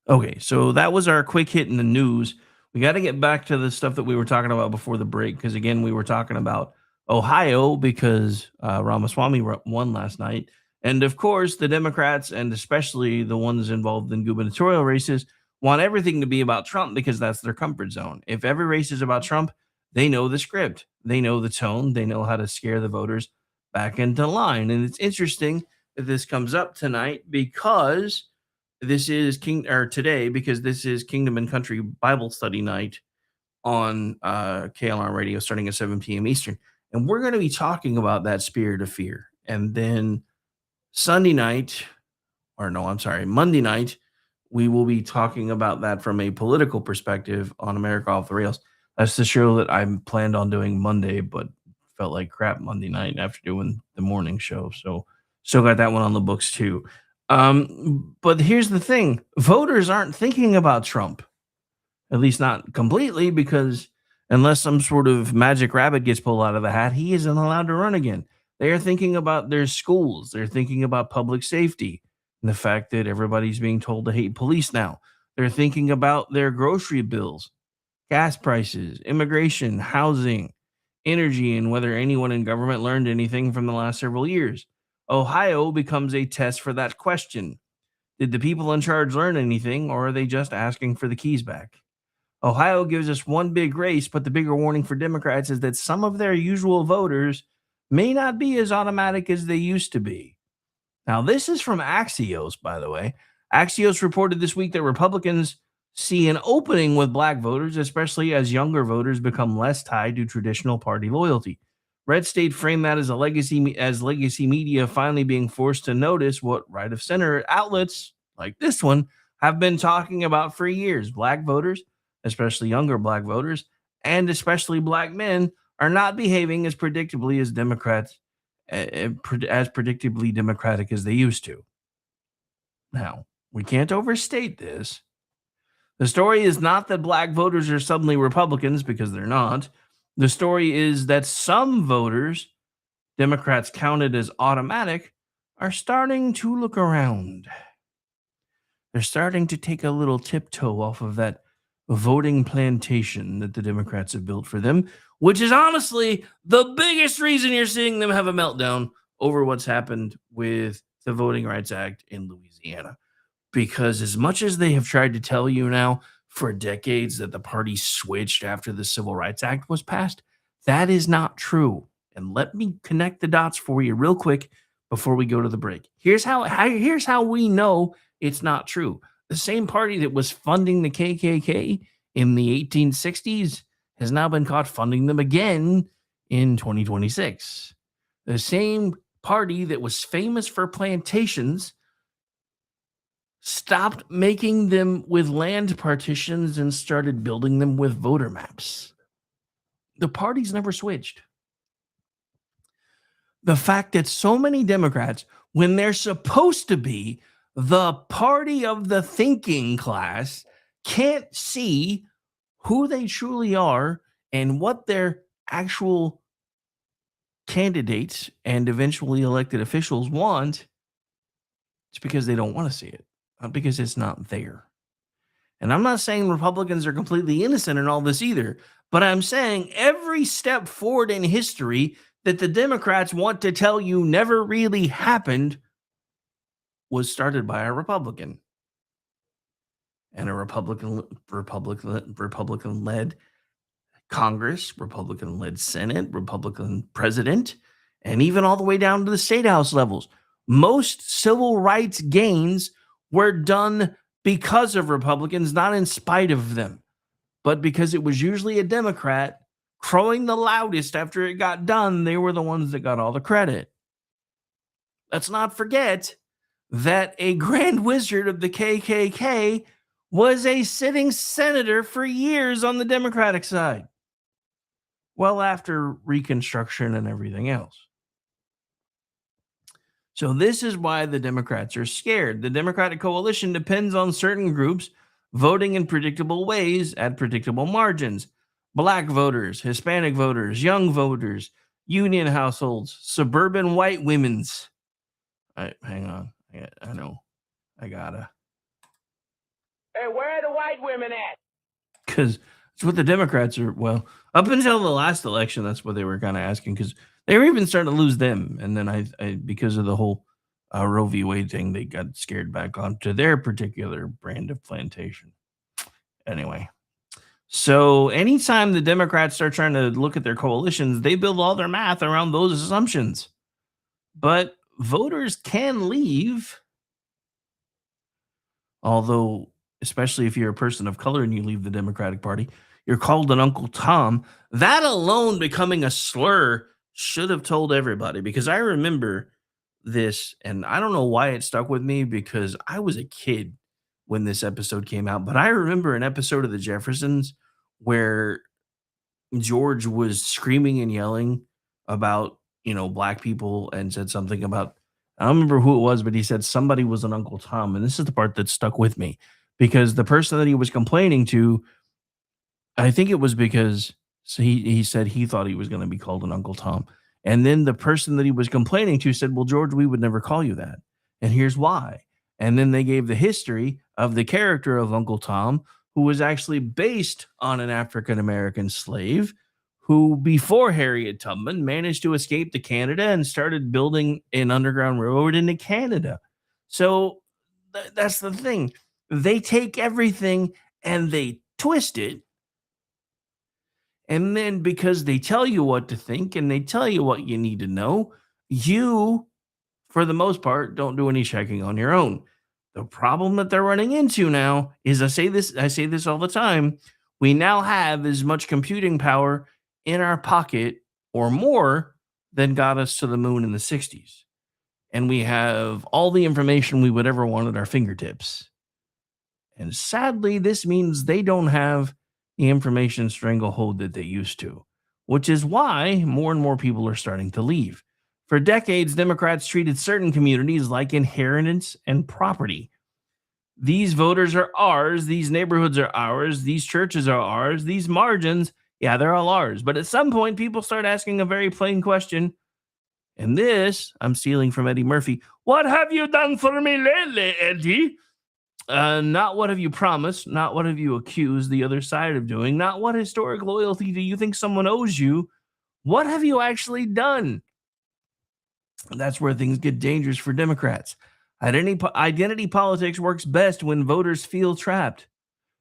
Okay, so that was our quick hit in the news. We got to get back to the stuff that we were talking about before the break, because again, we were talking about Ohio because Ramaswamy won last night. And of course, the Democrats, and especially the ones involved in gubernatorial races, want everything to be about Trump, because that's their comfort zone. If every race is about Trump, they know the script. They know the tone. They know how to scare the voters back into line. And it's interesting that this comes up tonight, because this is today, because this is Kingdom and Country Bible Study night on KLR Radio starting at 7 p.m. Eastern. And we're going to be talking about that spirit of fear. And then Monday night, we will be talking about that from a political perspective on America Off the Rails. That's the show that I planned on doing Monday, but felt like crap Monday night after doing the morning show. So still got that one on the books too. But here's the thing. Voters aren't thinking about Trump. At least not completely, because unless some sort of magic rabbit gets pulled out of the hat, he isn't allowed to run again. They are thinking about their schools. They're thinking about public safety and the fact that everybody's being told to hate police now. They're thinking about their grocery bills, gas prices, immigration, housing, energy, and whether anyone in government learned anything from the last several years. Ohio becomes a test for that question. Did the people in charge learn anything, or are they just asking for the keys back? Ohio gives us one big race, but the bigger warning for Democrats is that some of their usual voters may not be as automatic as they used to be. Now, this is from Axios, by the way. Axios reported this week that Republicans see an opening with black voters, especially as younger voters become less tied to traditional party loyalty. Red State framed that as legacy media finally being forced to notice what right of center outlets like this one have been talking about for years. Black voters, especially younger black voters, and especially black men, are not behaving as predictably as Democrats, as predictably democratic as they used to. Now, we can't overstate this. The story is not that black voters are suddenly Republicans, because they're not. The story is that some voters, Democrats counted as automatic, are starting to look around. They're starting to take a little tiptoe off of that voting plantation that the Democrats have built for them, which is honestly the biggest reason you're seeing them have a meltdown over what's happened with the Voting Rights Act in Louisiana. Because as much as they have tried to tell you now for decades that the party switched after the Civil Rights Act was passed, that is not true. And let me connect the dots for you real quick before we go to the break. Here's how we know it's not true. The same party that was funding the KKK in the 1860s has now been caught funding them again in 2026. The same party that was famous for plantations stopped making them with land partitions and started building them with voter maps. The party's never switched. The fact that so many Democrats, when they're supposed to be the party of the thinking class, can't see who they truly are and what their actual candidates and eventually elected officials want, it's because they don't want to see it. Not because it's not there. And I'm not saying Republicans are completely innocent in all this either, but I'm saying every step forward in history that the Democrats want to tell you never really happened was started by a Republican. And a Republican-led Congress, Republican-led Senate, Republican president, and even all the way down to the state house levels. Most civil rights gains were done because of Republicans, not in spite of them, but because it was usually a Democrat crowing the loudest after it got done. They were the ones that got all the credit. Let's not forget that a grand wizard of the KKK was a sitting senator for years on the Democratic side, well after Reconstruction and everything else. So this is why the Democrats are scared. The Democratic coalition depends on certain groups voting in predictable ways at predictable margins. Black voters, Hispanic voters, young voters, union households, suburban white women's. Hang on. I know. I gotta. Hey, where are the white women at? Because it's what the Democrats are. Well, up until the last election, that's what they were kind of asking, because they were even starting to lose them. And then I because of the whole Roe v. Wade thing, they got scared back onto their particular brand of plantation. Anyway, so anytime the Democrats start trying to look at their coalitions, they build all their math around those assumptions. But voters can leave. Although, especially if you're a person of color and you leave the Democratic Party, you're called an Uncle Tom. That alone becoming a slur should have told everybody, because I remember this, and I don't know why it stuck with me, because I was a kid when this episode came out, but I remember an episode of The Jeffersons where George was screaming and yelling about, black people, and said something about, I don't remember who it was, but he said somebody was an Uncle Tom. And this is the part that stuck with me, because the person that he was complaining to I think it was because he said he thought he was going to be called an Uncle Tom. And then the person that he was complaining to said, well, George, we would never call you that. And here's why. And then they gave the history of the character of Uncle Tom, who was actually based on an African-American slave who, before Harriet Tubman, managed to escape to Canada and started building an underground railroad into Canada. So that's the thing. They take everything and they twist it. And then because they tell you what to think and they tell you what you need to know, you, for the most part, don't do any checking on your own. The problem that they're running into now is, I say this all the time, we now have as much computing power in our pocket or more than got us to the moon in the 60s. And we have all the information we would ever want at our fingertips. And sadly, this means they don't have the information stranglehold that they used to, which is why more and more people are starting to leave. For decades, Democrats treated certain communities like inheritance and property. These voters are ours. These neighborhoods are ours. These churches are ours. These margins, yeah, they're all ours. But at some point, people start asking a very plain question. And this, I'm stealing from Eddie Murphy. What have you done for me lately, Eddie? Not what have you promised, not what have you accused the other side of doing, not what historic loyalty do you think someone owes you. What have you actually done? That's where things get dangerous for Democrats. Identity politics works best when voters feel trapped.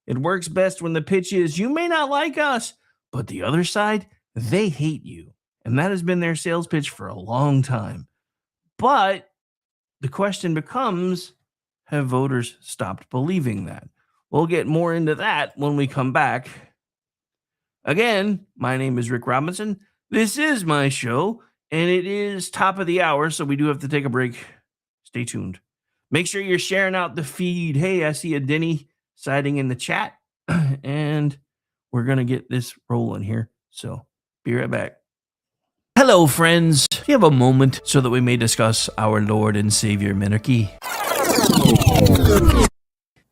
It works best when the pitch is, you may not like us, but the other side, they hate you. And that has been their sales pitch for a long time. But the question becomes, have voters stopped believing that? We'll get more into that when we come back. Again, my name is Rick Robinson. This is my show, and it is top of the hour, so we do have to take a break. Stay tuned. Make sure you're sharing out the feed. Hey, I see a Denny siding in the chat, and we're going to get this rolling here. So be right back. Hello, friends. Do you have a moment so that we may discuss our Lord and Savior Minarchy?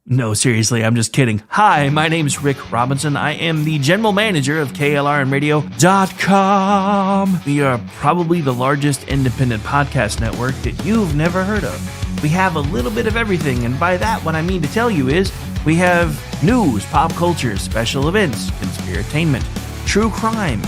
No, seriously, I'm just kidding. Hi, my name's Rick Robinson. I am the general manager of KLRNradio.com. We are probably the largest independent podcast network that you've never heard of. We have a little bit of everything, and by that, what I mean to tell you is we have news, pop culture, special events, conspiratainment, true crime,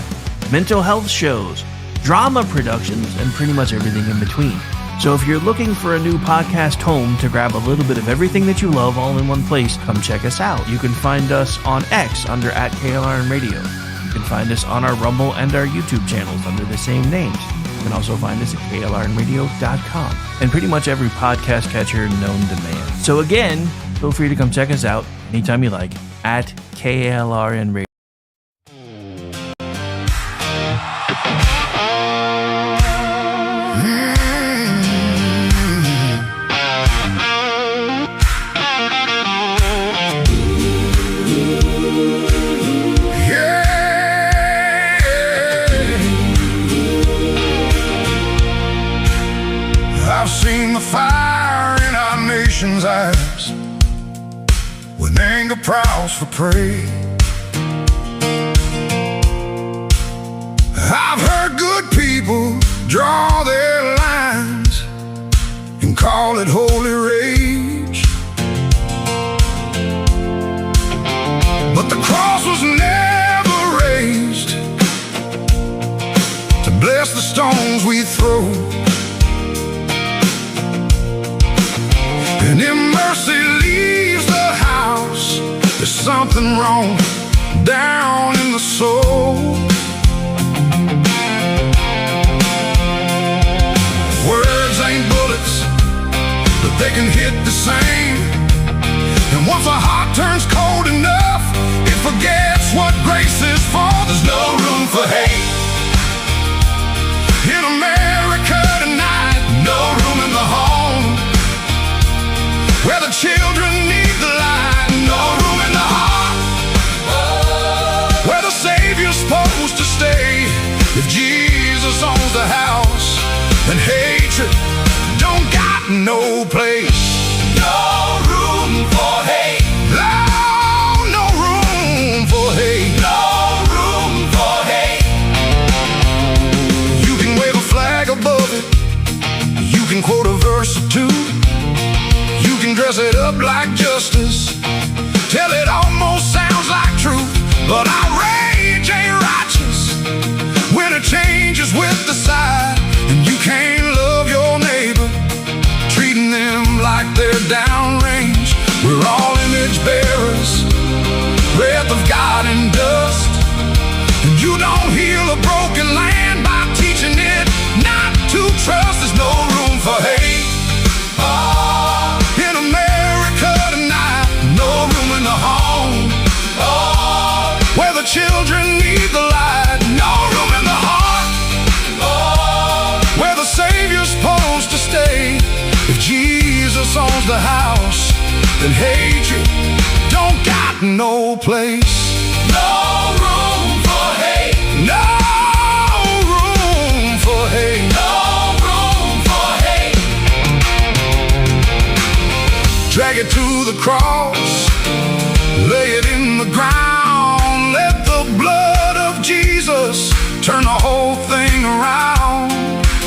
mental health shows, drama productions, and pretty much everything in between. So if you're looking for a new podcast home to grab a little bit of everything that you love all in one place, come check us out. You can find us on X under @KLRNradio. You can find us on our Rumble and our YouTube channels under the same names. You can also find us at KLRNradio.com and pretty much every podcast catcher known to man. So again, feel free to come check us out anytime you like at KLRNradio. Eyes when anger prowls for prey. I've heard good people draw their lines and call it holy rage, but the cross was never raised to bless the stones we throw. And if mercy leaves the house, there's something wrong down in the soul. Words ain't bullets, but they can hit the same. And once a heart turns cold enough, it forgets what grace is for. There's no room for hate in America tonight. No room in the home where the children need the light. No room in the heart where the Savior's supposed to stay. If Jesus owns the house, then hatred don't got no place. No room for hate. No, no room for hate. No up like justice till it almost sounds like truth. But our rage ain't righteous when it changes with the side, and you can't love your neighbor, treating them like they're downrange. We're all image bearers, breath of God and dust, and you don't heal a broken land by teaching it not to trust. There's no room for hate in America tonight. No room in the home where the children need the light. No room in the heart where the Savior's supposed to stay. If Jesus owns the house, then hatred don't got no place. No room for hate. No room for hate. No room for hate. Drag it to the cross, lay it in the ground. Let the blood of Jesus turn the whole thing around.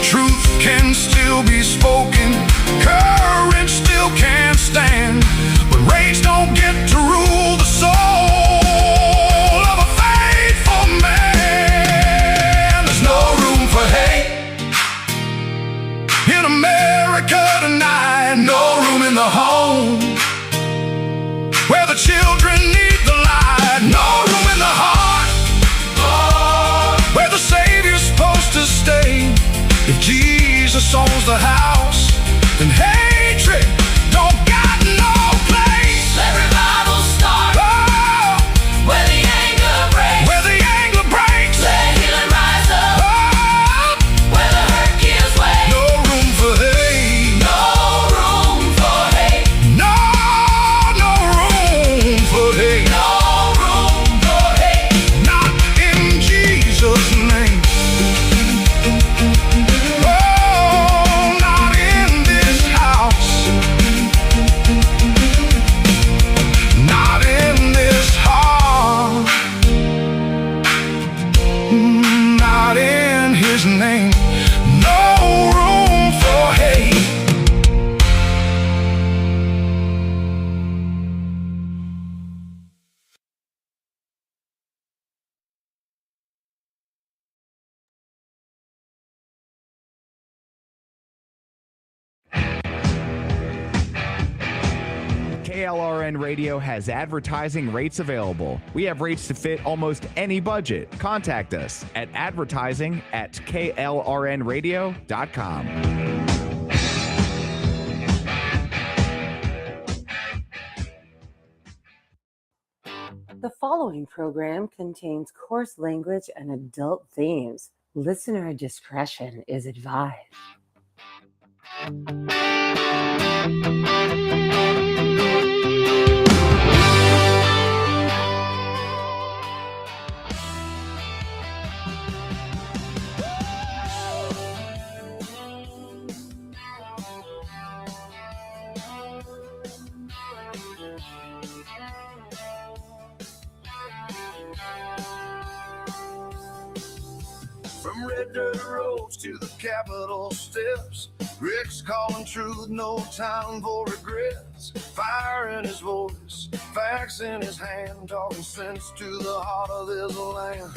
Truth can still be spoken, courage still can stand, but rage don't get to rule the soul of a faithful man. There's no room for hate in America tonight. No room in the home where the children need the light. No room in the heart where the Savior's supposed to stay. If Jesus owns the house, then hatred don't got no place. Let revival start where the anger breaks. Where the anger breaks. Let healing rise up where the hurt gives way. No room for hate. No room for hate. No room for hate. No room for hate. Not in Jesus' name. Not in this house. Not in this heart. Not in His name. No room for hate. KLRN Radio has advertising rates available. We have rates to fit almost any budget. Contact us at advertising@klrnradio.com. The following program contains coarse language and adult themes. Listener discretion is advised. From red dirt roads to the Capitol steps, Rick's calling truth, no time for regrets. Fire in his voice, facts in his hand, talking sense to the heart of this land.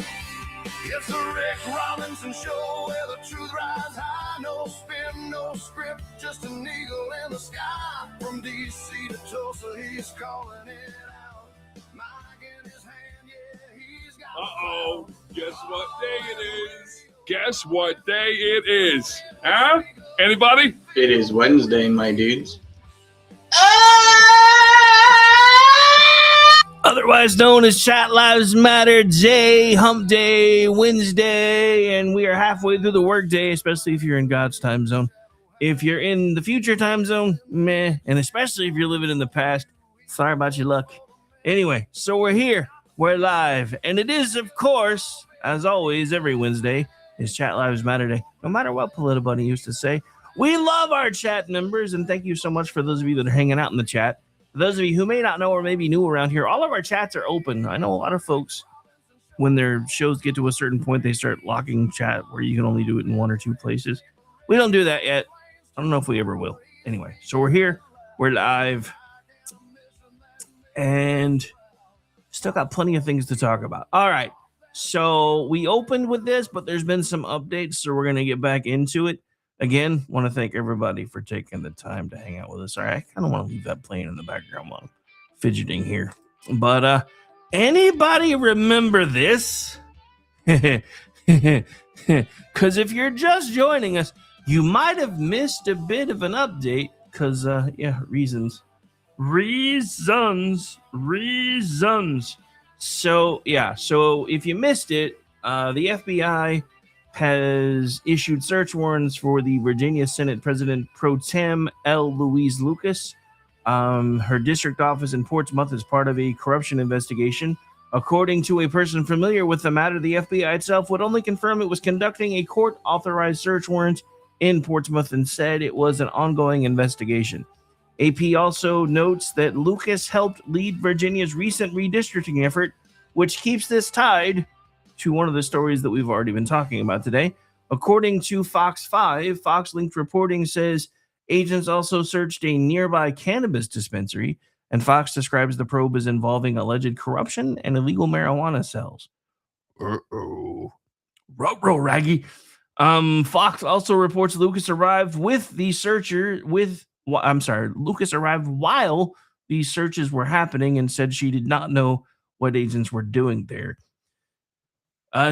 It's the Rick Robinson Show, where the truth rides high. No spin, no script, just an eagle in the sky. From D.C. to Tulsa, he's calling it out. Mic in his hand, yeah, he's got. Uh-oh, guess what day it is? Guess what day it is? Huh? Anybody? It is Wednesday, my dudes. Otherwise known as Chat Lives Matter Day, Hump Day, Wednesday, and we are halfway through the workday, especially if you're in God's time zone. If you're in the future time zone, meh, and especially if you're living in the past, sorry about your luck. Anyway, so we're here, we're live, and it is, of course, as always, every Wednesday is Chat Lives Matter Day. No matter what Politibunny used to say, we love our chat members, and thank you so much for those of you that are hanging out in the chat. For those of you who may not know or may be new around here, all of our chats are open. I know a lot of folks, when their shows get to a certain point, they start locking chat where you can only do it in one or two places. We don't do that yet. I don't know if we ever will. Anyway, so we're here. We're live. and still got plenty of things to talk about. All right. So we opened with this, but there's been some updates, so we're going to get back into it. Again, want to thank everybody for taking the time to hang out with us. All right, I kind of want to leave that playing in the background while I'm fidgeting here. But anybody remember this? Because if you're just joining us, you might have missed a bit of an update because, reasons. So if you missed it, the FBI has issued search warrants for the Virginia Senate President Pro Tem Louise Lucas. Her district office in Portsmouth is part of a corruption investigation. According to a person familiar with the matter, the FBI itself would only confirm it was conducting a court-authorized search warrant in Portsmouth and said it was an ongoing investigation. AP also notes that Lucas helped lead Virginia's recent redistricting effort, which keeps this tied to one of the stories that we've already been talking about today. According to Fox 5, Fox-linked reporting says agents also searched a nearby cannabis dispensary, and Fox describes the probe as involving alleged corruption and illegal marijuana sales. Ruh-roh, Raggy. Fox also reports Lucas arrived Lucas arrived while these searches were happening and said she did not know what agents were doing there.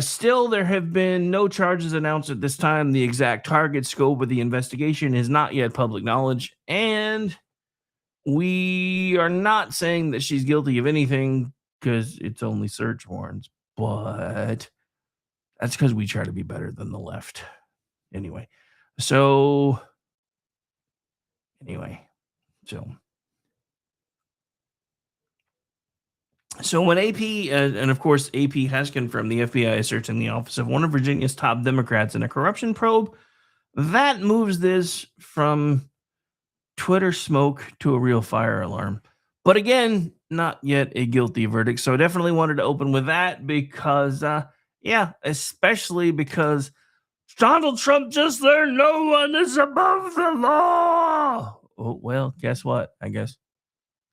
Still, there have been no charges announced at this time. The exact target scope of the investigation is not yet public knowledge, and we are not saying that she's guilty of anything because it's only search warrants, but that's because we try to be better than the left. Anyway, so when AP, and of course AP has confirmed the FBI is searching the office of one of Virginia's top Democrats in a corruption probe, that moves this from Twitter smoke to a real fire alarm. But again, not yet a guilty verdict. So I definitely wanted to open with that because, especially because Donald Trump just learned no one is above the law. Oh, well, guess what? I guess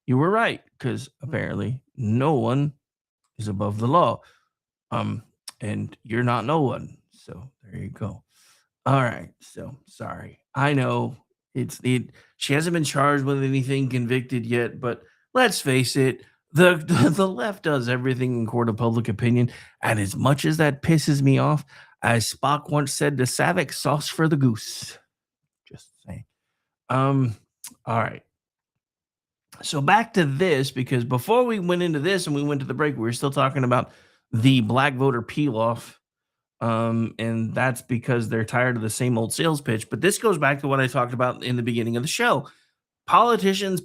you were right, because apparently no one is above the law. And you're not no one. So there you go. All right. So sorry. I know she hasn't been charged with anything, convicted yet, but let's face it, the left does everything in court of public opinion. And as much as that pisses me off, as Spock once said to Savick, sauce for the goose. Just saying. All right. So back to this, because before we went into this and we went to the break, we were still talking about the black voter peel-off. And that's because they're tired of the same old sales pitch. But this goes back to what I talked about in the beginning of the show. Politicians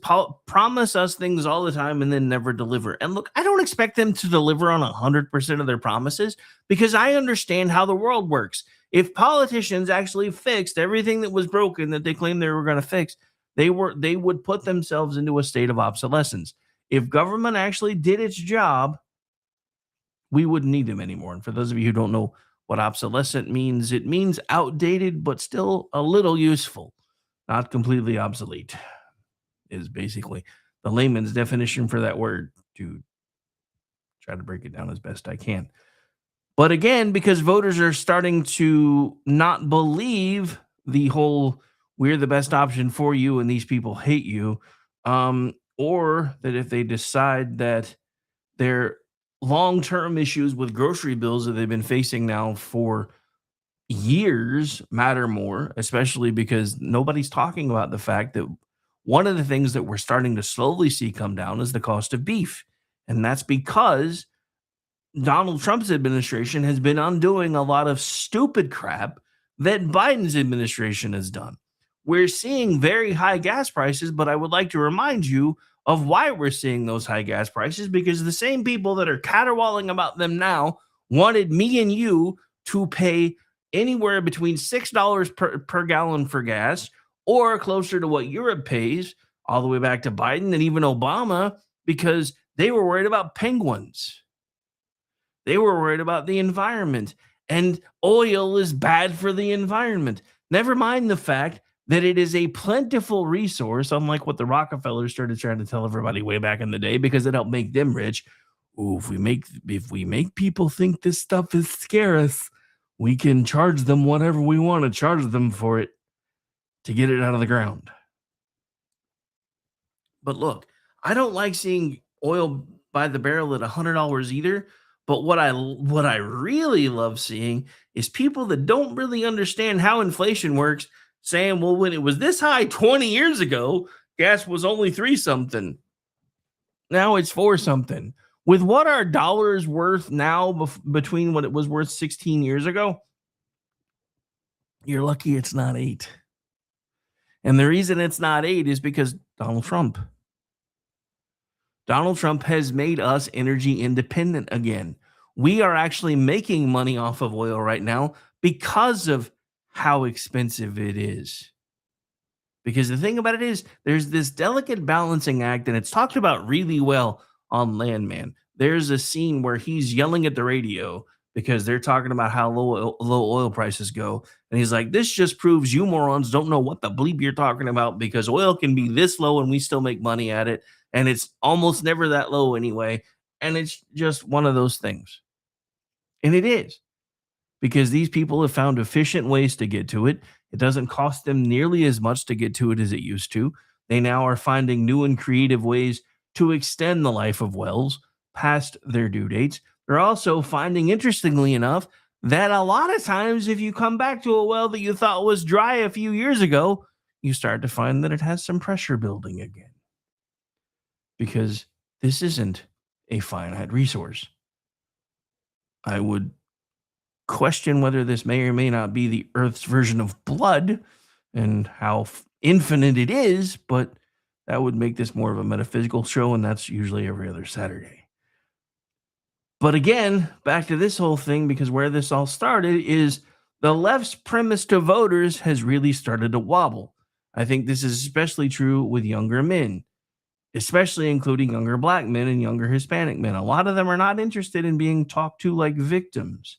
promise us things all the time and then never deliver. And look, I don't expect them to deliver on 100% of their promises because I understand how the world works. If politicians actually fixed everything that was broken that they claimed they were going to fix, they would put themselves into a state of obsolescence. If government actually did its job, we wouldn't need them anymore. And for those of you who don't know what obsolescent means, it means outdated, but still a little useful, not completely obsolete, is basically the layman's definition for that word, to try to break it down as best I can. But again, because voters are starting to not believe the whole we're the best option for you and these people hate you, or that if they decide that their long-term issues with grocery bills that they've been facing now for years matter more, especially because nobody's talking about the fact that one of the things that we're starting to slowly see come down is the cost of beef. And that's because Donald Trump's administration has been undoing a lot of stupid crap that Biden's administration has done. We're seeing very high gas prices, but I would like to remind you of why we're seeing those high gas prices, because the same people that are caterwauling about them now wanted me and you to pay anywhere between $6 per gallon for gas, or closer to what Europe pays, all the way back to Biden and even Obama, because they were worried about penguins. They were worried about the environment, and oil is bad for the environment. Never mind the fact that it is a plentiful resource, unlike what the Rockefellers started trying to tell everybody way back in the day, because it helped make them rich. Ooh, if we make people think this stuff is scarce, we can charge them whatever we want to charge them for it to get it out of the ground. But look, I don't like seeing oil by the barrel at $100 either. But what I really love seeing is people that don't really understand how inflation works saying, well, when it was this high 20 years ago, gas was only 3 something. Now it's 4 something. With what our dollar is worth now between what it was worth 16 years ago, you're lucky it's not 8. And the reason it's not 8 is because Donald Trump. Donald Trump has made us energy independent again. We are actually making money off of oil right now because of how expensive it is. Because the thing about it is, there's this delicate balancing act, and it's talked about really well on Landman. There's a scene where he's yelling at the radio because they're talking about how low oil prices go. And he's like, this just proves you morons don't know what the bleep you're talking about, because oil can be this low and we still make money at it. And it's almost never that low anyway. And it's just one of those things. And it is, because these people have found efficient ways to get to it. It doesn't cost them nearly as much to get to it as it used to. They now are finding new and creative ways to extend the life of wells past their due dates. They're also finding, interestingly enough, that a lot of times if you come back to a well that you thought was dry a few years ago, you start to find that it has some pressure building again. Because this isn't a finite resource. I would question whether this may or may not be the Earth's version of blood and how infinite it is, but that would make this more of a metaphysical show, and that's usually every other Saturday. But again, back to this whole thing, because where this all started is the left's premise to voters has really started to wobble. I think this is especially true with younger men, especially including younger black men and younger Hispanic men. A lot of them are not interested in being talked to like victims.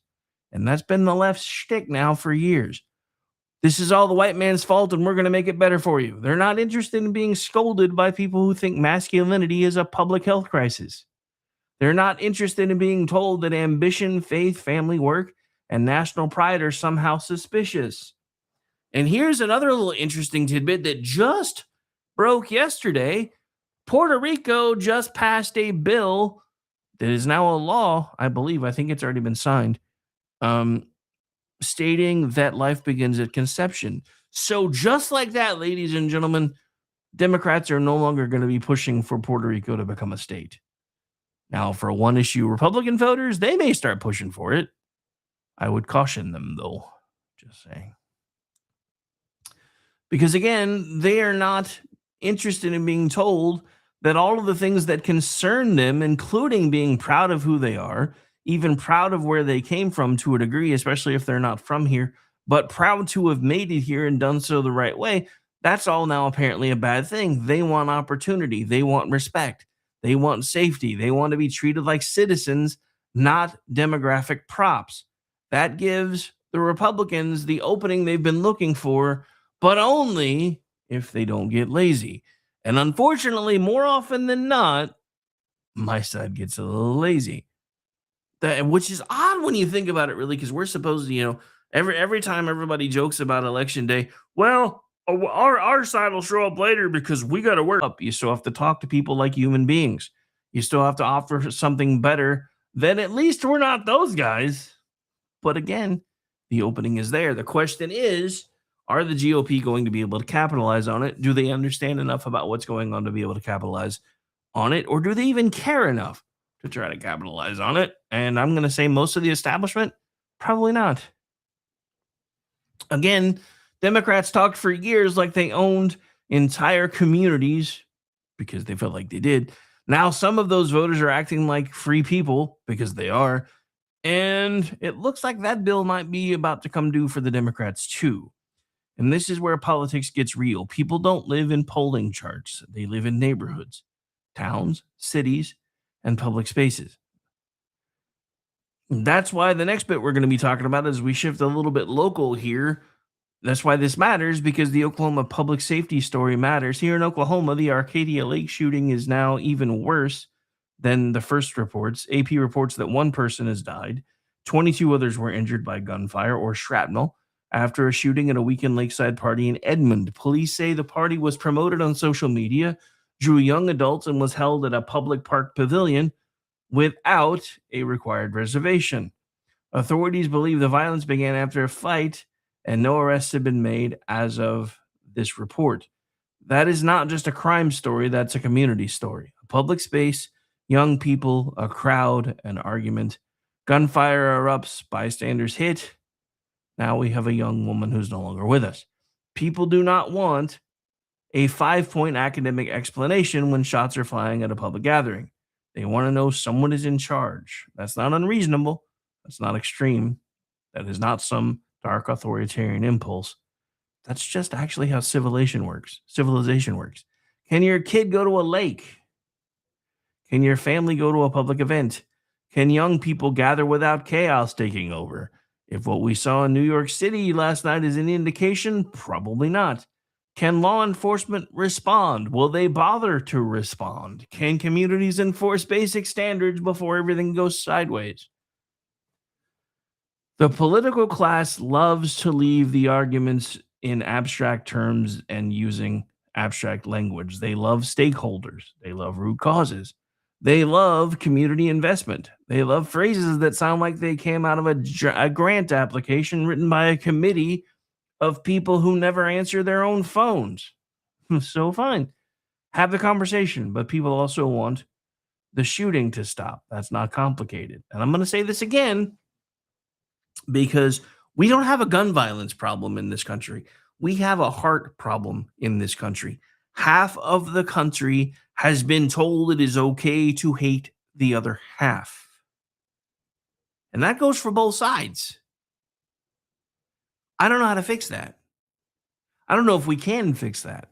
And that's been the left's shtick now for years. This is all the white man's fault and we're going to make it better for you. They're not interested in being scolded by people who think masculinity is a public health crisis. They're not interested in being told that ambition, faith, family, work, and national pride are somehow suspicious. And here's another little interesting tidbit that just broke yesterday. Puerto Rico just passed a bill that is now a law, I believe. I think it's already been signed. Stating that life begins at conception. So just like that, ladies and gentlemen, Democrats are no longer going to be pushing for Puerto Rico to become a state. Now, for one-issue Republican voters, they may start pushing for it. I would caution them, though. Just saying. Because again, they are not interested in being told that all of the things that concern them, including being proud of who they are, even proud of where they came from to a degree, especially if they're not from here, but proud to have made it here and done so the right way, that's all now apparently a bad thing. They want opportunity. They want respect. They want safety. They want to be treated like citizens, not demographic props. That gives the Republicans the opening they've been looking for, but only if they don't get lazy. And unfortunately, more often than not, my side gets a little lazy. Which is odd when you think about it, really, because we're supposed to, every time everybody jokes about election day, well, our side will show up later because we got to work up. You still have to talk to people like human beings. You still have to offer something better. Then at least we're not those guys. But again, the opening is there. The question is, are the GOP going to be able to capitalize on it? Do they understand enough about what's going on to be able to capitalize on it? Or do they even care enough to try to capitalize on it? And I'm going to say most of the establishment, probably not. Again, Democrats talked for years like they owned entire communities because they felt like they did. Now some of those voters are acting like free people because they are. And it looks like that bill might be about to come due for the Democrats too. And this is where politics gets real. People don't live in polling charts. They live in neighborhoods, towns, cities, and public spaces. That's why the next bit we're going to be talking about, as we shift a little bit local here, That's why this matters, because the Oklahoma public safety story matters. Here in Oklahoma, the Arcadia Lake shooting is now even worse than the first reports. AP reports that one person has died. 22 others were injured by gunfire or shrapnel after a shooting at a weekend lakeside party in Edmond. Police say the party was promoted on social media, drew young adults, and was held at a public park pavilion without a required reservation. Authorities believe the violence began after a fight, and no arrests have been made as of this report. That is not just a crime story, that's a community story. A public space, young people, a crowd, an argument. Gunfire erupts, bystanders hit. Now we have a young woman who's no longer with us. People do not want a 5-point academic explanation when shots are flying at a public gathering. They want to know someone is in charge. That's not unreasonable. That's not extreme. That is not some dark authoritarian impulse. That's just actually how civilization works. Can your kid go to a lake? Can your family go to a public event? Can young people gather without chaos taking over? If what we saw in New York City last night is any indication, probably not. Can law enforcement respond? Will they bother to respond? Can communities enforce basic standards before everything goes sideways? The political class loves to leave the arguments in abstract terms and using abstract language. They love stakeholders. They love root causes. They love community investment. They love phrases that sound like they came out of a grant application written by a committee of people who never answer their own phones. So fine. Have the conversation, but people also want the shooting to stop. That's not complicated. And I'm going to say this again, because we don't have a gun violence problem in this country. We have a heart problem in this country. Half of the country has been told it is okay to hate the other half. And that goes for both sides. I don't know how to fix that. I don't know if we can fix that.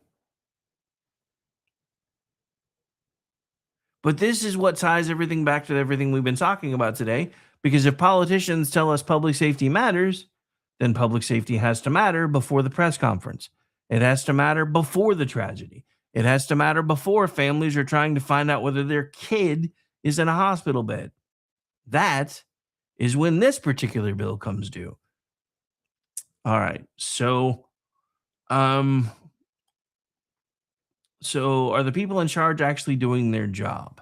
But this is what ties everything back to everything we've been talking about today. Because if politicians tell us public safety matters, then public safety has to matter before the press conference. It has to matter before the tragedy. It has to matter before families are trying to find out whether their kid is in a hospital bed. That is when this particular bill comes due. All right. So are the people in charge actually doing their job?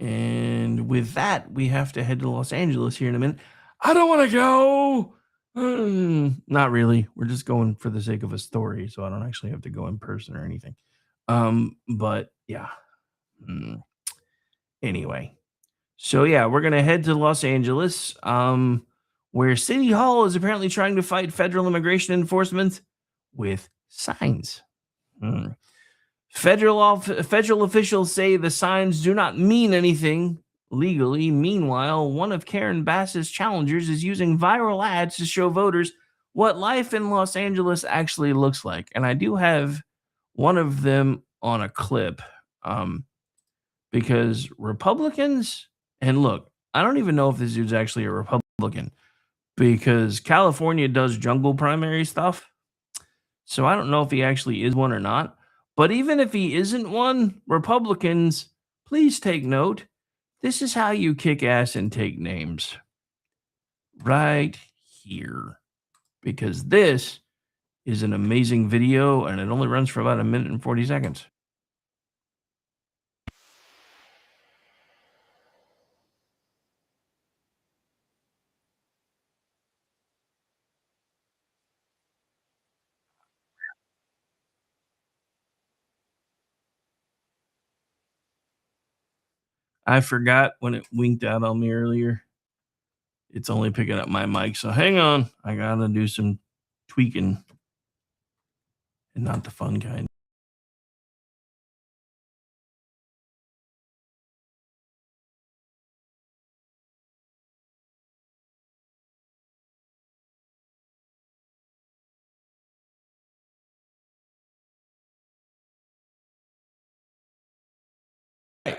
And with that, we have to head to Los Angeles here in a minute. I don't want to go. Not really. We're just going for the sake of a story, so I don't actually have to go in person or anything. But yeah. Anyway. So yeah, we're going to head to Los Angeles, where City Hall is apparently trying to fight federal immigration enforcement with signs. Federal officials say the signs do not mean anything legally. Meanwhile, one of Karen Bass's challengers is using viral ads to show voters what life in Los Angeles actually looks like. And I do have one of them on a clip, because Republicans, and look, I don't even know if this dude's actually a Republican, because California does jungle primary stuff. So I don't know if he actually is one or not. But even if he isn't one, Republicans, please take note. This is how you kick ass and take names. Right here. Because this is an amazing video, and it only runs for about 1 minute and 40 seconds. I forgot when it winked out on me earlier. It's only picking up my mic, so hang on. I gotta do some tweaking, and not the fun kind.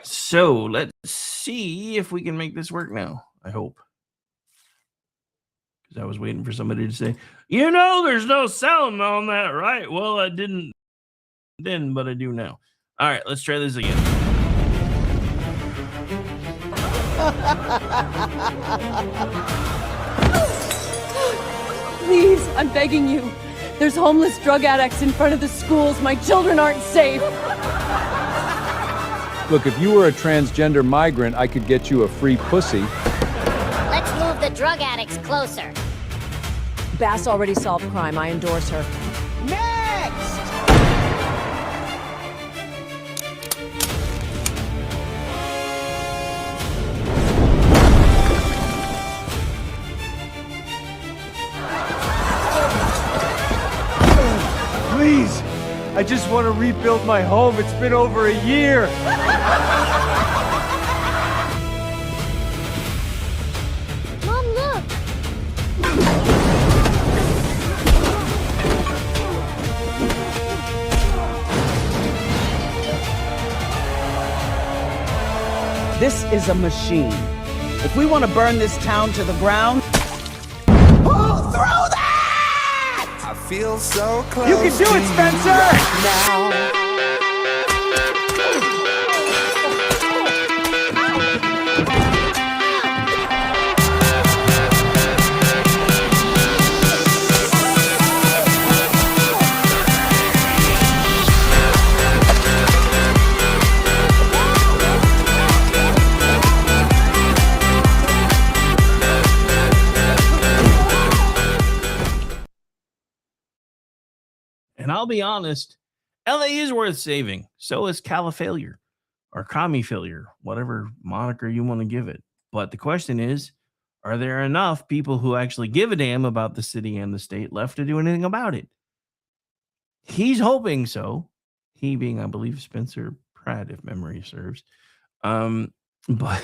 So let's see if we can make this work now. I hope. because I was waiting for somebody to say, there's no sound on that, right? Well, I didn't then, but I do now. All right, let's try this again. Please, I'm begging you. There's homeless drug addicts in front of the schools. My children aren't safe. Look, if you were a transgender migrant, I could get you a free pussy. Let's move the drug addicts closer. Bass already solved crime. I endorse her. Next! Please, I just want to rebuild my home. It's been over a year. Mom, look. This is a machine. If we want to burn this town to the ground, pull through that! I feel so close. You can do it, Spencer! Now. And I'll be honest, LA is worth saving. So is Califailure or Commie Failure, whatever moniker you want to give it. But the question is, are there enough people who actually give a damn about the city and the state left to do anything about it? He's hoping so. He being, I believe, Spencer Pratt, if memory serves. But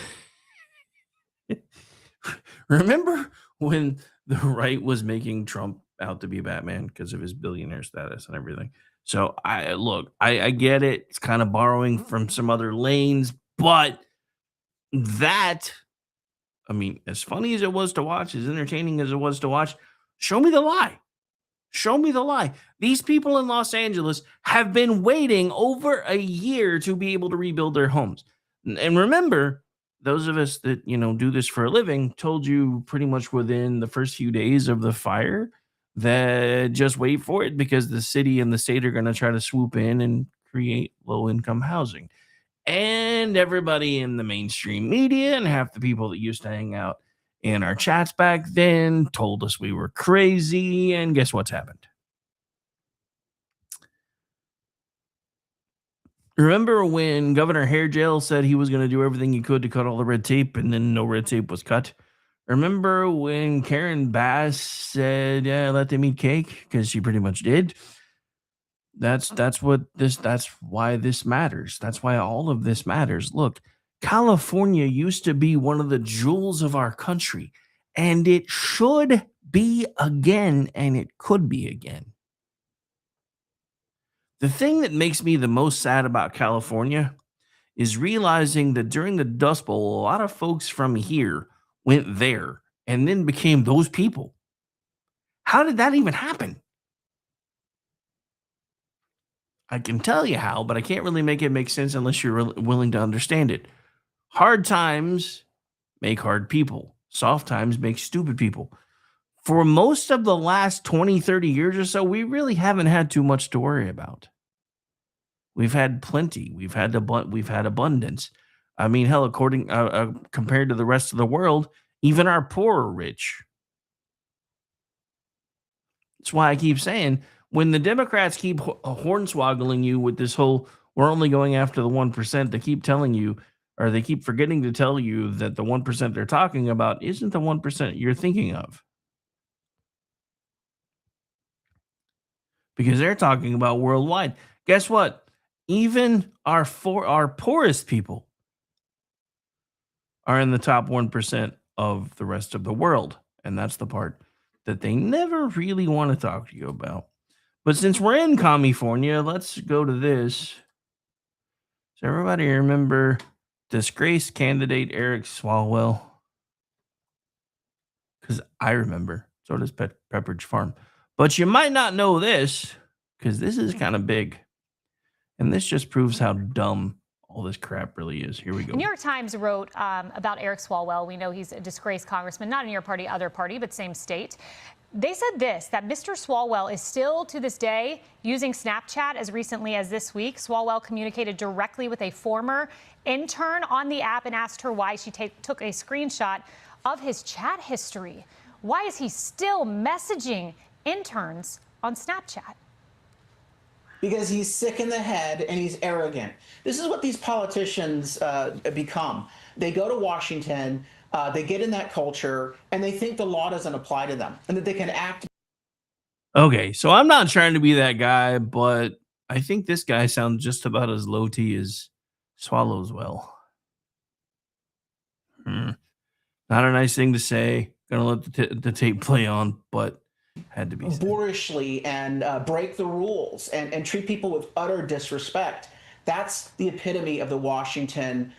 remember when the right was making Trump out to be Batman because of his billionaire status and everything? So I get it. It's kind of borrowing from some other lanes, but that, I mean, as funny as it was to watch, as entertaining as it was to watch, show me the lie. Show me the lie. These people in Los Angeles have been waiting over a year to be able to rebuild their homes. And remember, those of us that, do this for a living told you pretty much within the first few days of the fire that just wait for it because the city and the state are going to try to swoop in and create low-income housing. And everybody in the mainstream media and half the people that used to hang out in our chats back then told us we were crazy. And guess what's happened? Remember when Governor Hairgel said he was going to do everything he could to cut all the red tape and then no red tape was cut? Remember when Karen Bass said, yeah, let them eat cake? Because she pretty much did. That's why this matters. That's why all of this matters. Look, California used to be one of the jewels of our country, and it should be again, and it could be again. The thing that makes me the most sad about California is realizing that during the Dust Bowl, a lot of folks from here went there and then became those people. How did that even happen? I can tell you how, but I can't really make it make sense unless you're willing to understand it. Hard times make hard people. Soft times make stupid people. For most of the last 20, 30 years or so, we really haven't had too much to worry about. We've had plenty. We've had abundance. I mean, hell, compared to the rest of the world, even our poor are rich. That's why I keep saying, when the Democrats keep hornswoggling you with this whole, we're only going after the 1%, they keep telling you, or they keep forgetting to tell you that the 1% they're talking about isn't the 1% you're thinking of. Because they're talking about worldwide. Guess what? Even our poorest people are in the top 1% of the rest of the world. And that's the part that they never really want to talk to you about. But since we're in California, let's go to this. Does everybody remember disgraced candidate Eric Swalwell? Because I remember. So does Pepperidge Farm. But you might not know this, because this is kind of big. And this just proves how dumb all this crap really is. Here we go. The New York Times wrote about Eric Swalwell. We know he's a disgraced congressman, not in your party, other party, but same state. They said this, that Mr. Swalwell is still, to this day, using Snapchat as recently as this week. Swalwell communicated directly with a former intern on the app and asked her why she took a screenshot of his chat history. Why is he still messaging interns on Snapchat? Because he's sick in the head and he's arrogant. This is what these politicians become. They go to Washington, they get in that culture, and they think the law doesn't apply to them and that they can act. Okay, so I'm not trying to be that guy, but I think this guy sounds just about as low T as Swallowswell. Not a nice thing to say. Gonna let the tape play on, but had to be boorishly and break the rules and treat people with utter disrespect. That's the epitome of the Washington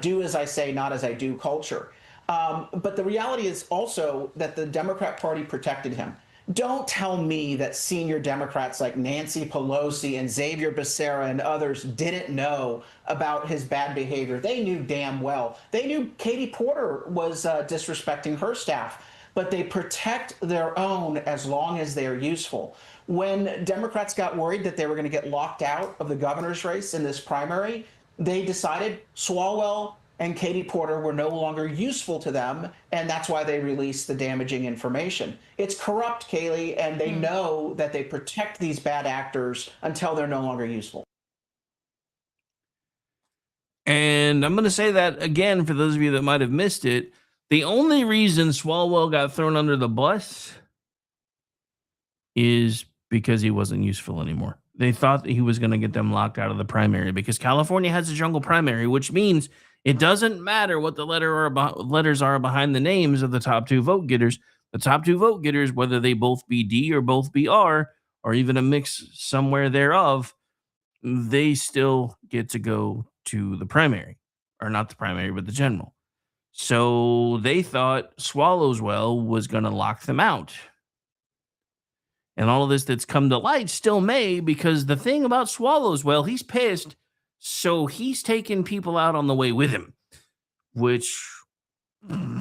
do as I say, not as I do culture. But the reality is also that the Democrat Party protected him. Don't tell me that senior Democrats like Nancy Pelosi and Xavier Becerra and others didn't know about his bad behavior. They knew damn well. They knew Katie Porter was disrespecting her staff, but they protect their own as long as they're useful. When Democrats got worried that they were going to get locked out of the governor's race in this primary, they decided Swalwell and Katie Porter were no longer useful to them, and that's why they released the damaging information. It's corrupt, Kaylee, and they know that they protect these bad actors until they're no longer useful. And I'm going to say that again for those of you that might have missed it. The only reason Swalwell got thrown under the bus is because he wasn't useful anymore. They thought that he was going to get them locked out of the primary because California has a jungle primary, which means it doesn't matter what the letters are behind the names of the top two vote getters. The top two vote getters, whether they both be D or both be R, or even a mix somewhere thereof, they still get to go to the primary. Or not the primary, but the general. So they thought Swallowswell was going to lock them out. And all of this that's come to light still may, because the thing about Swallowswell, he's pissed. So he's taking people out on the way with him, which,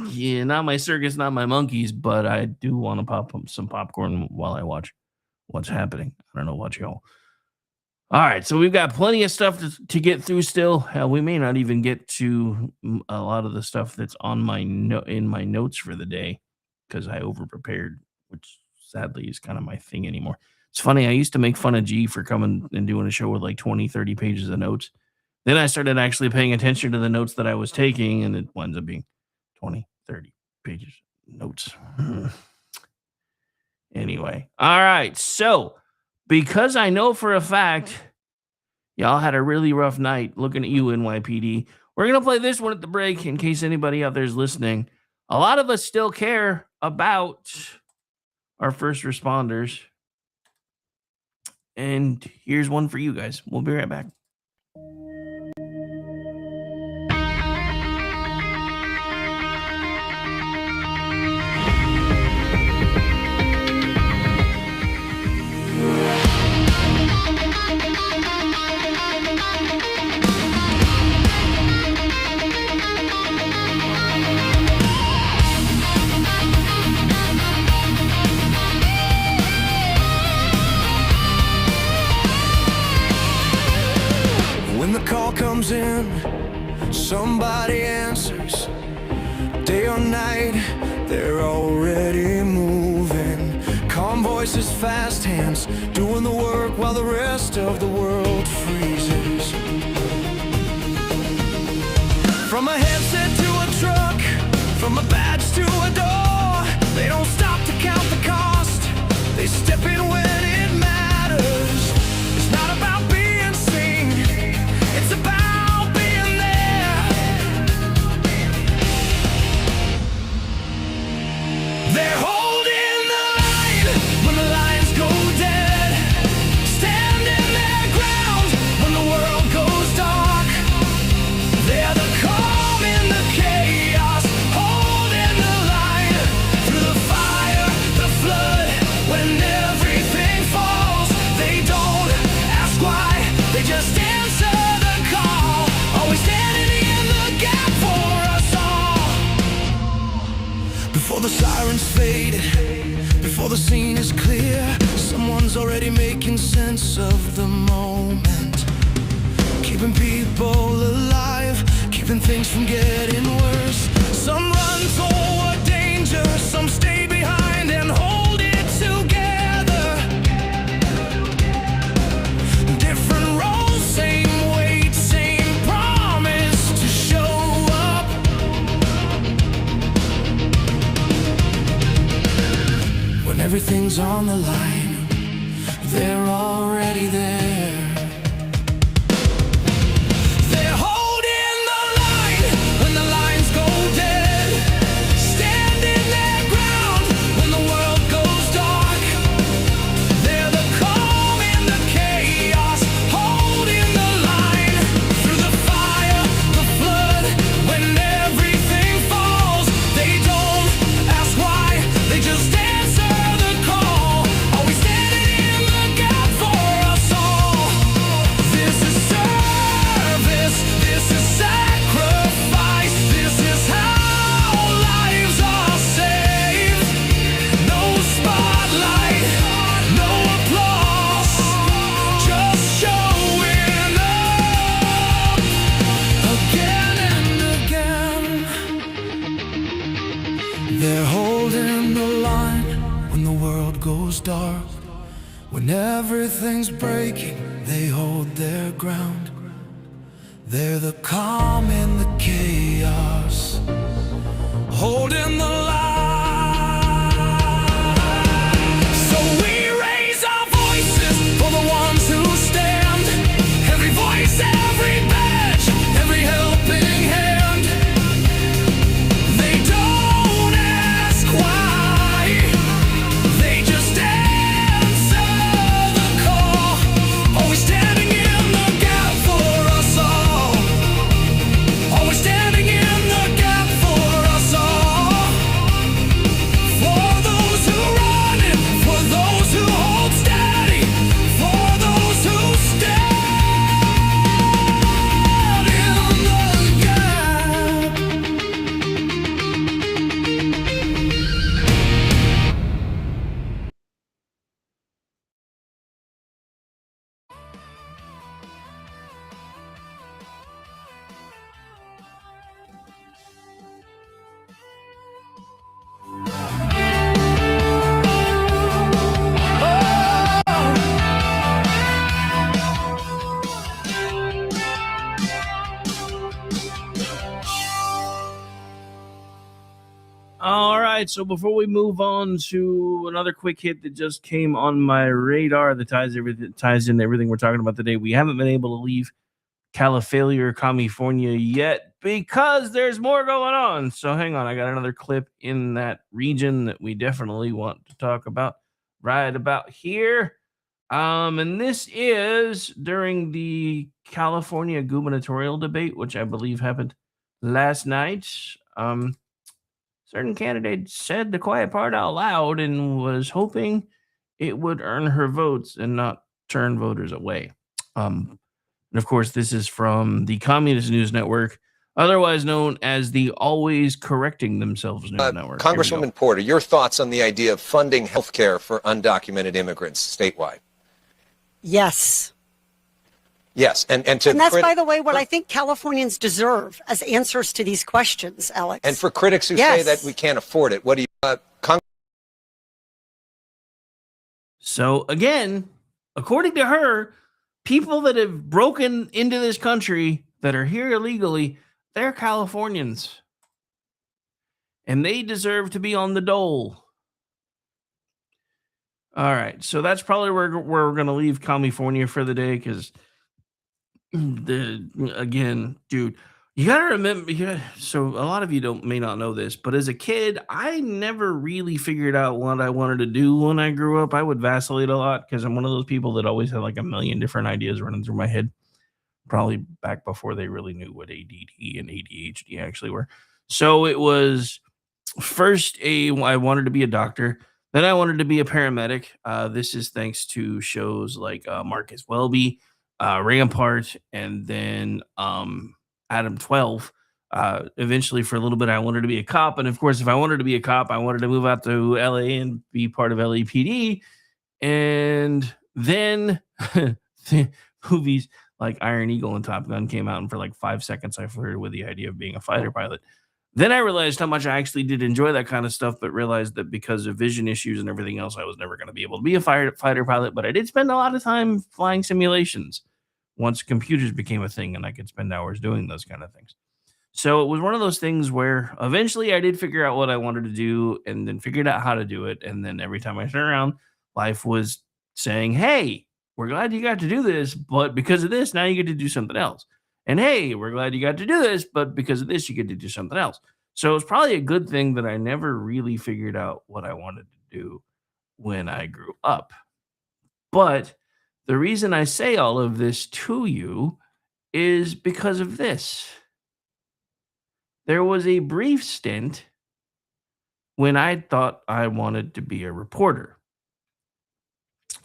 yeah, not my circus, not my monkeys, but I do want to pop some popcorn while I watch what's happening. I don't know what y'all. All right, so we've got plenty of stuff to get through still. We may not even get to a lot of the stuff that's on my in my notes for the day because I over-prepared, which sadly is kind of my thing anymore. It's funny, I used to make fun of G for coming and doing a show with like 20, 30 pages of notes. Then I started actually paying attention to the notes that I was taking, and it winds up being 20, 30 pages of notes. Anyway, all right, so because I know for a fact y'all had a really rough night looking at you, NYPD, we're going to play this one at the break in case anybody out there is listening. A lot of us still care about our first responders. And here's one for you guys. We'll be right back. Call comes in, somebody answers. Day or night, they're already moving. Calm voices, fast hands, doing the work while the rest of the world freezes. From a headset to a truck, from a badge to a door, they don't stop to count the cost. They step in when it matters. It's not about being seen, it's about being there. They're holding the line when the lines go dead, standing their ground when the world goes dark. They're the calm in the chaos, holding the line through the fire, the on the line. They're already there. They're holding the line when the lines go dead. Standing their ground when the world goes dark. They're the calm in the chaos, holding the line through the fire, the flood. When everything falls, they don't ask why, they just answer the call. Always standing in the gap for us all. This is service, this is sacrifice, this is how lives are saved. No spotlight, no applause, just showing up again and again. They're holding the line when the world goes dark. When everything's breaking, they hold their ground. They're the calm in the chaos, holding the line. So we raise our voices for the ones who stand. Every voice, every badge, every helping hand. They don't ask why, they just answer the call. Always standing in the gap for us all. Always standing in the gap for us all. For those who run and for those who hold steady. For those who stand in the gap. All right, so before we move on to another quick hit that just came on my radar that ties into everything we're talking about today, we haven't been able to leave California, California yet because there's more going on. So hang on, I got another clip in that region that we definitely want to talk about right about here. And this is during the California gubernatorial debate, which I believe happened last night. Certain candidate said the quiet part out loud and was hoping it would earn her votes and not turn voters away. And of course, this is from the Communist News Network, otherwise known as the Always Correcting Themselves News Network. Congresswoman Porter, your thoughts on the idea of funding health care for undocumented immigrants statewide? Yes. Yes, and that's, by the way, what I think Californians deserve as answers to these questions, Alex. And for critics who say that we can't afford it, what do you... So again, according to her, people that have broken into this country that are here illegally, they're Californians. And they deserve to be on the dole. All right, so that's probably where we're going to leave California for the day because... Again, dude, you gotta remember. So a lot of you may not know this, but as a kid, I never really figured out what I wanted to do when I grew up. I would vacillate a lot because I'm one of those people that always had like a million different ideas running through my head. Probably back before they really knew what ADD and ADHD actually were. So it was first I wanted to be a doctor. Then I wanted to be a paramedic. This is thanks to shows like Marcus Welby, Rampart, and then Adam 12. Eventually, for a little bit, I wanted to be a cop. And of course, if I wanted to be a cop, I wanted to move out to LA and be part of LAPD. And then the movies like Iron Eagle and Top Gun came out, and for like 5 seconds, I flirted with the idea of being a fighter pilot. Then I realized how much I actually did enjoy that kind of stuff, but realized that because of vision issues and everything else, I was never going to be able to be a fighter pilot. But I did spend a lot of time flying simulations once computers became a thing and I could spend hours doing those kind of things. So it was one of those things where eventually I did figure out what I wanted to do and then figured out how to do it. And then every time I turn around, life was saying, hey, we're glad you got to do this, but because of this, now you get to do something else. And hey, we're glad you got to do this, but because of this, you get to do something else. So it's probably a good thing that I never really figured out what I wanted to do when I grew up. But the reason I say all of this to you is because of this. There was a brief stint when I thought I wanted to be a reporter,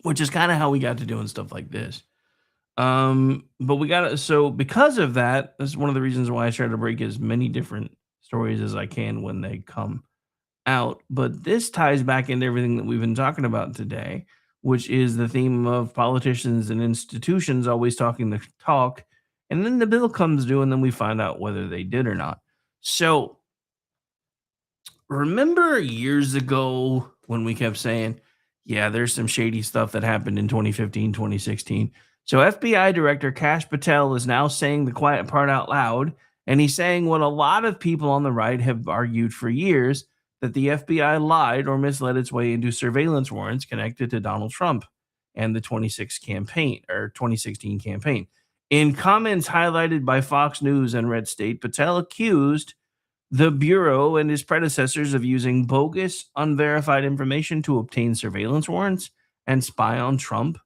which is kind of how we got to doing stuff like this. But so because of that, this is one of the reasons why I try to break as many different stories as I can when they come out. But this ties back into everything that we've been talking about today, which is the theme of politicians and institutions always talking the talk, and then the bill comes due, and then we find out whether they did or not. So remember years ago when we kept saying, yeah, there's some shady stuff that happened in 2015, 2016. So FBI Director Kash Patel is now saying the quiet part out loud, and he's saying what a lot of people on the right have argued for years, that the FBI lied or misled its way into surveillance warrants connected to Donald Trump and the 2016 campaign. In comments highlighted by Fox News and Red State, Patel accused the Bureau and his predecessors of using bogus, unverified information to obtain surveillance warrants and spy on Trump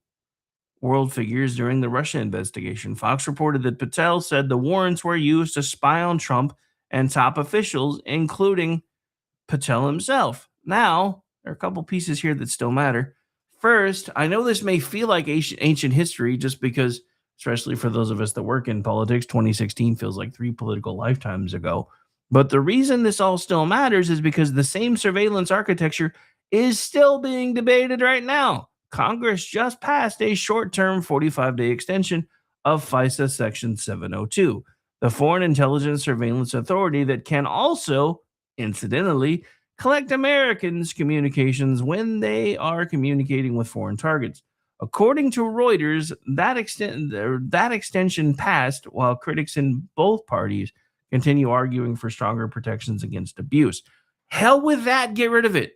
world figures during the Russia investigation. Fox reported that Patel said the warrants were used to spy on Trump and top officials, including Patel himself. Now, there are a couple pieces here that still matter. First, I know this may feel like ancient history just because, especially for those of us that work in politics, 2016 feels like 3 political lifetimes ago. But the reason this all still matters is because the same surveillance architecture is still being debated right now. Congress just passed a short-term 45-day extension of FISA Section 702, the Foreign Intelligence Surveillance Authority that can also, incidentally, collect Americans' communications when they are communicating with foreign targets. According to Reuters, that extension passed while critics in both parties continue arguing for stronger protections against abuse. Hell with that, get rid of it.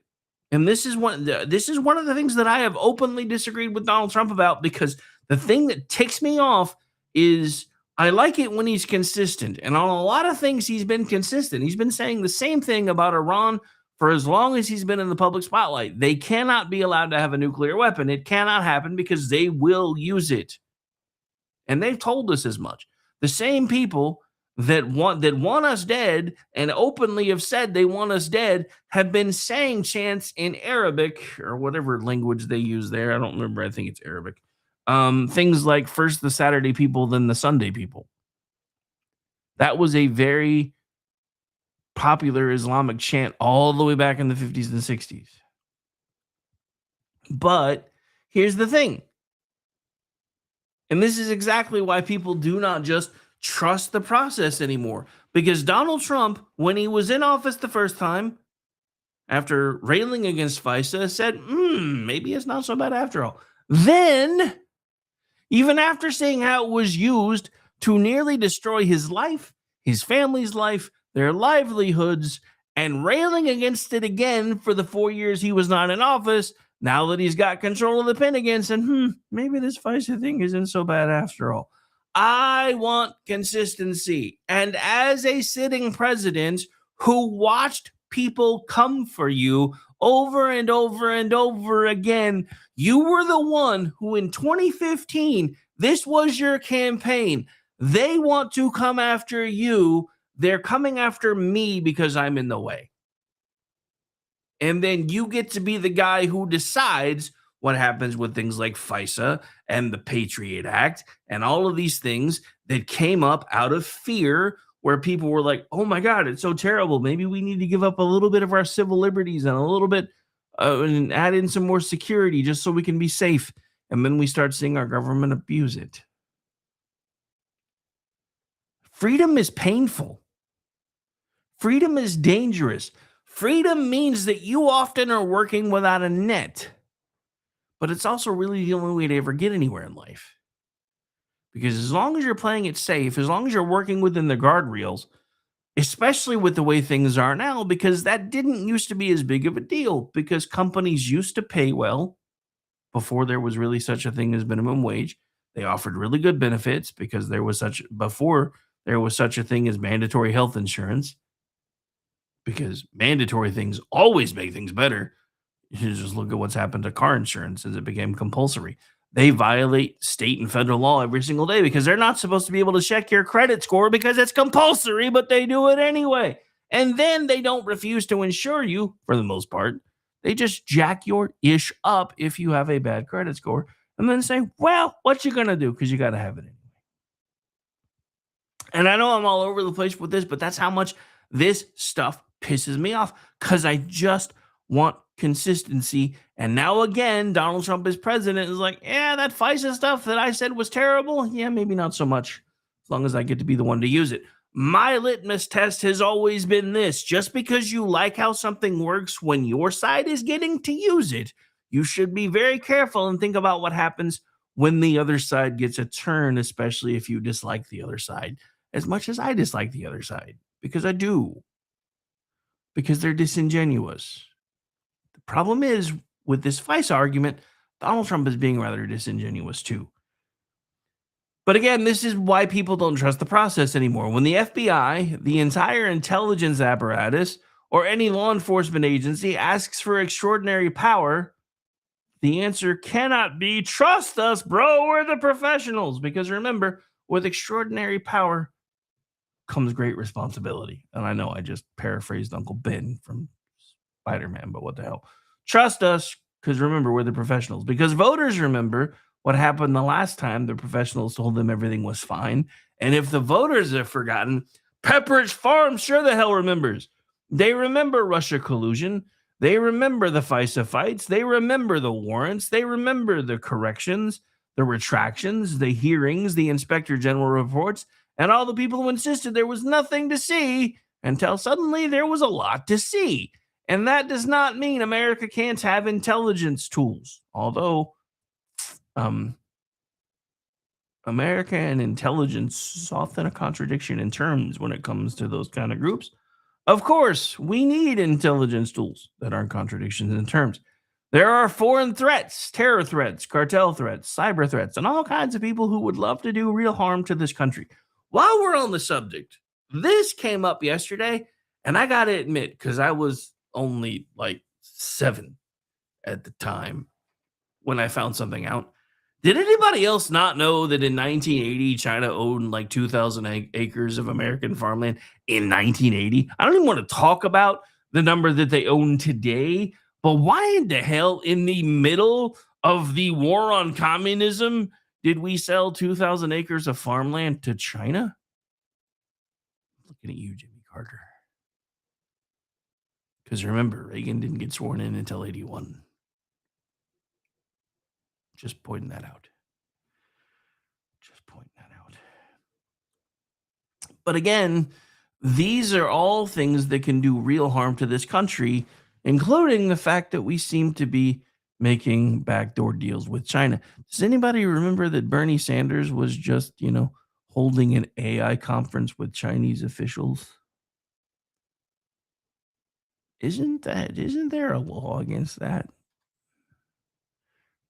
And this is one of the things that I have openly disagreed with Donald Trump about, because the thing that ticks me off is I like it when he's consistent. And on a lot of things, he's been consistent. He's been saying the same thing about Iran for as long as he's been in the public spotlight. They cannot be allowed to have a nuclear weapon. It cannot happen because they will use it. And they've told us as much. The same people that want us dead and openly have said they want us dead have been saying chants in Arabic or whatever language they use there. I don't remember. I think it's Arabic. Things like first the Saturday people, then the Sunday people. That was a very popular Islamic chant all the way back in the 50s and 60s. But here's the thing. And this is exactly why people do not just trust the process anymore. Because Donald Trump, when he was in office the first time, after railing against FISA, said, maybe it's not so bad after all. Then, even after seeing how it was used to nearly destroy his life, his family's life, their livelihoods, and railing against it again for the 4 years he was not in office, now that he's got control of the pen again, said, maybe this FISA thing isn't so bad after all. I want consistency. And as a sitting president who watched people come for you over and over and over again, you were the one who in 2015, this was your campaign. They want to come after you. They're coming after me because I'm in the way. And then you get to be the guy who decides what happens with things like FISA and the Patriot Act and all of these things that came up out of fear, where people were like, oh my God, it's so terrible. Maybe we need to give up a little bit of our civil liberties and a little bit and add in some more security just so we can be safe. And then we start seeing our government abuse it. Freedom is painful. Freedom is dangerous. Freedom means that you often are working without a net. But it's also really the only way to ever get anywhere in life. Because as long as you're playing it safe, as long as you're working within the guardrails, especially with the way things are now, because that didn't used to be as big of a deal, because companies used to pay well before there was really such a thing as minimum wage. They offered really good benefits because before there was such a thing as mandatory health insurance, because mandatory things always make things better. You just look at what's happened to car insurance as it became compulsory. They violate state and federal law every single day because they're not supposed to be able to check your credit score because it's compulsory, but they do it anyway. And then they don't refuse to insure you for the most part. They just jack your ish up if you have a bad credit score and then say, well, what you going to do? Because you got to have it anyway. And I know I'm all over the place with this, but that's how much this stuff pisses me off, because I just want consistency. And now again, Donald Trump is president is like, yeah, that FISA stuff that I said was terrible. Yeah, maybe not so much, as long as I get to be the one to use it. My litmus test has always been this: just because you like how something works when your side is getting to use it, you should be very careful and think about what happens when the other side gets a turn, especially if you dislike the other side as much as I dislike the other side, because I do, because they're disingenuous. The problem is, with this FISA argument, Donald Trump is being rather disingenuous too. But again, this is why people don't trust the process anymore. When the FBI, the entire intelligence apparatus, or any law enforcement agency asks for extraordinary power, the answer cannot be, trust us, bro, we're the professionals. Because remember, with extraordinary power comes great responsibility. And I know I just paraphrased Uncle Ben from Spider-Man, but what the hell? Trust us, because remember, we're the professionals. Because voters remember what happened the last time the professionals told them everything was fine. And if the voters have forgotten, Pepperidge Farm sure the hell remembers. They remember Russia collusion. They remember the FISA fights. They remember the warrants. They remember the corrections, the retractions, the hearings, the inspector general reports, and all the people who insisted there was nothing to see until suddenly there was a lot to see. And that does not mean America can't have intelligence tools. Although America and intelligence is often a contradiction in terms when it comes to those kind of groups. Of course, we need intelligence tools that aren't contradictions in terms. There are foreign threats, terror threats, cartel threats, cyber threats, and all kinds of people who would love to do real harm to this country. While we're on the subject, this came up yesterday, and I got to admit, because I was only like 7 at the time when I found something out. Did anybody else not know that in 1980, China owned like 2,000 acres of American farmland in 1980? I don't even want to talk about the number that they own today, but why in the hell, in the middle of the war on communism, did we sell 2,000 acres of farmland to China? Looking at you, Jimmy Carter. Because remember, Reagan didn't get sworn in until 81. Just pointing that out. But again, these are all things that can do real harm to this country, including the fact that we seem to be making backdoor deals with China. Does anybody remember that Bernie Sanders was just, holding an AI conference with Chinese officials? Isn't there a law against that?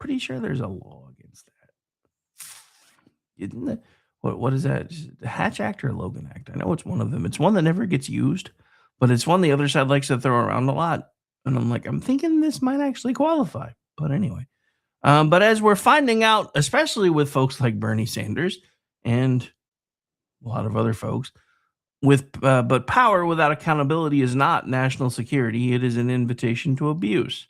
Pretty sure there's a law against that. Isn't it? What is that? The Hatch Act or Logan Act? I know it's one of them. It's one that never gets used, but it's one the other side likes to throw around a lot. And I'm thinking this might actually qualify. But anyway. But as we're finding out, especially with folks like Bernie Sanders and a lot of other folks, but power without accountability is not national security. It is an invitation to abuse.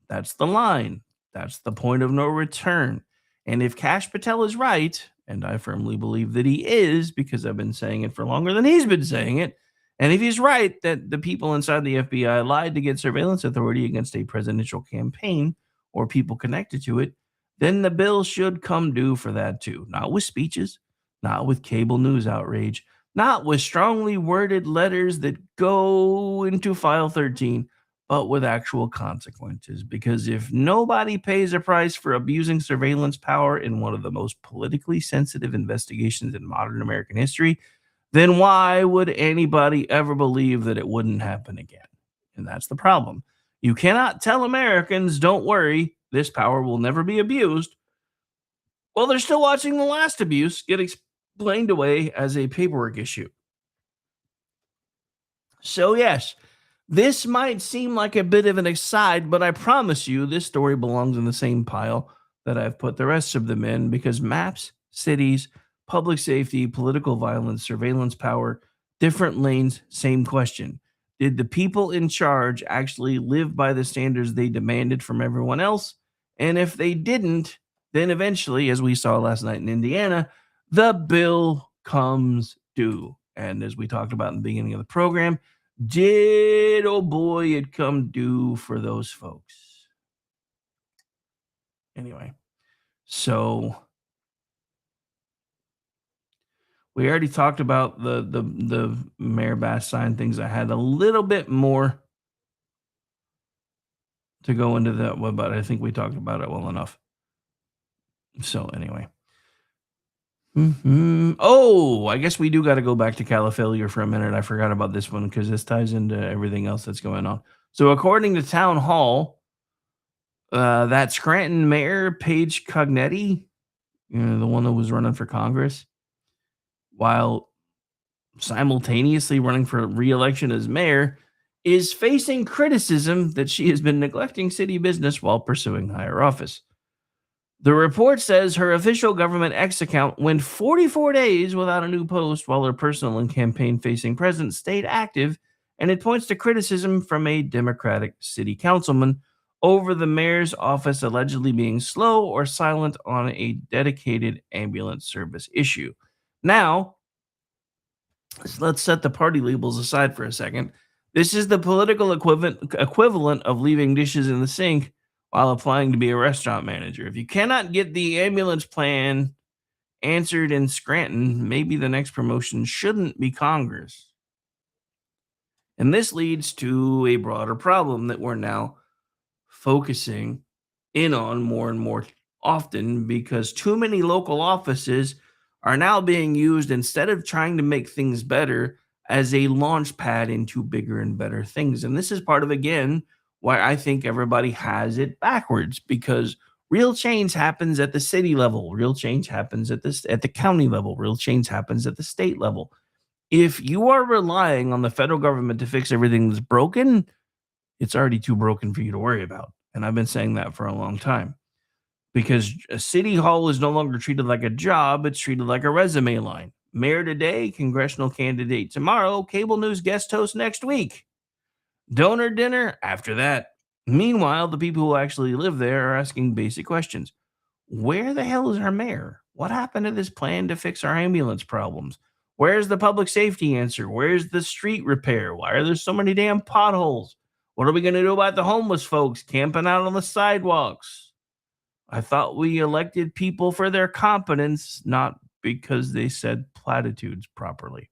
That's the line. That's the point of no return. And if Kash Patel is right, and I firmly believe that he is, because I've been saying it for longer than he's been saying it, and if he's right that the people inside the FBI lied to get surveillance authority against a presidential campaign or people connected to it, then the bill should come due for that too. Not with speeches, not with cable news outrage, not with strongly worded letters that go into File 13, but with actual consequences. Because if nobody pays a price for abusing surveillance power in one of the most politically sensitive investigations in modern American history, then why would anybody ever believe that it wouldn't happen again? And that's the problem. You cannot tell Americans, don't worry, this power will never be abused, well, they're still watching the last abuse get explained away as a paperwork issue. So, yes, this might seem like a bit of an aside, but I promise you this story belongs in the same pile that I've put the rest of them in, because maps, cities, public safety, political violence, surveillance power, different lanes, same question. Did the people in charge actually live by the standards they demanded from everyone else? And if they didn't, then eventually, as we saw last night in Indiana, the bill comes due. And as we talked about in the beginning of the program, did, oh boy, it come due for those folks. Anyway, so we already talked about the Mayor Bass sign things. I had a little bit more to go into that, but I think we talked about it well enough. So anyway. Oh, I guess we do got to go back to Califailure for a minute. I forgot about this one because this ties into everything else that's going on. So according to Town Hall, that Scranton Mayor, Paige Cognetti, the one that was running for Congress, while simultaneously running for re-election as mayor, is facing criticism that she has been neglecting city business while pursuing higher office. The report says her official government X account went 44 days without a new post while her personal and campaign-facing presence stayed active, and it points to criticism from a Democratic city councilman over the mayor's office allegedly being slow or silent on a dedicated ambulance service issue. Now, let's set the party labels aside for a second. This is the political equivalent of leaving dishes in the sink while applying to be a restaurant manager. If you cannot get the ambulance plan answered in Scranton, maybe the next promotion shouldn't be Congress. And this leads to a broader problem that we're now focusing in on more and more often, because too many local offices are now being used, instead of trying to make things better, as a launch pad into bigger and better things. And this is part of, again, why I think everybody has it backwards, because real change happens at the city level. Real change happens at the county level. Real change happens at the state level. If you are relying on the federal government to fix everything that's broken, it's already too broken for you to worry about. And I've been saying that for a long time, because a city hall is no longer treated like a job. It's treated like a resume line. Mayor today, congressional candidate tomorrow, cable news guest host next week. Donor dinner after that. Meanwhile, the people who actually live there are asking basic questions. Where the hell is our mayor? What happened to this plan to fix our ambulance problems? Where's the public safety answer? Where's the street repair? Why are there so many damn potholes? What are we going to do about the homeless folks camping out on the sidewalks? I thought we elected people for their competence, not because they said platitudes properly.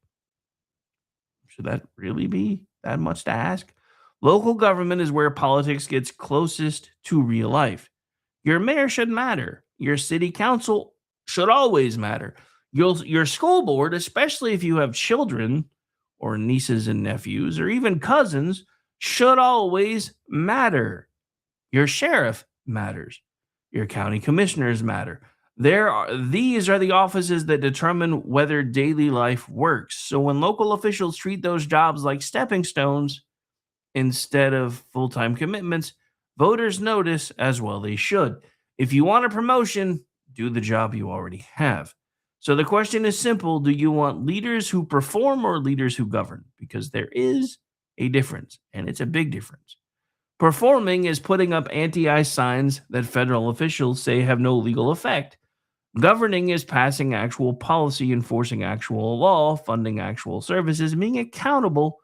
Should that really be that much to ask? Local government is where politics gets closest to real life. Your mayor should matter. Your city council should always matter. Your school board, especially if you have children or nieces and nephews or even cousins, should always matter. Your sheriff matters. Your county commissioners matter. These are the offices that determine whether daily life works. So when local officials treat those jobs like stepping stones instead of full-time commitments, voters notice, as well they should. If you want a promotion, do the job you already have. So the question is simple. Do you want leaders who perform or leaders who govern? Because there is a difference, and it's a big difference. Performing is putting up anti-I signs that federal officials say have no legal effect. Governing is passing actual policy, enforcing actual law, funding actual services, and being accountable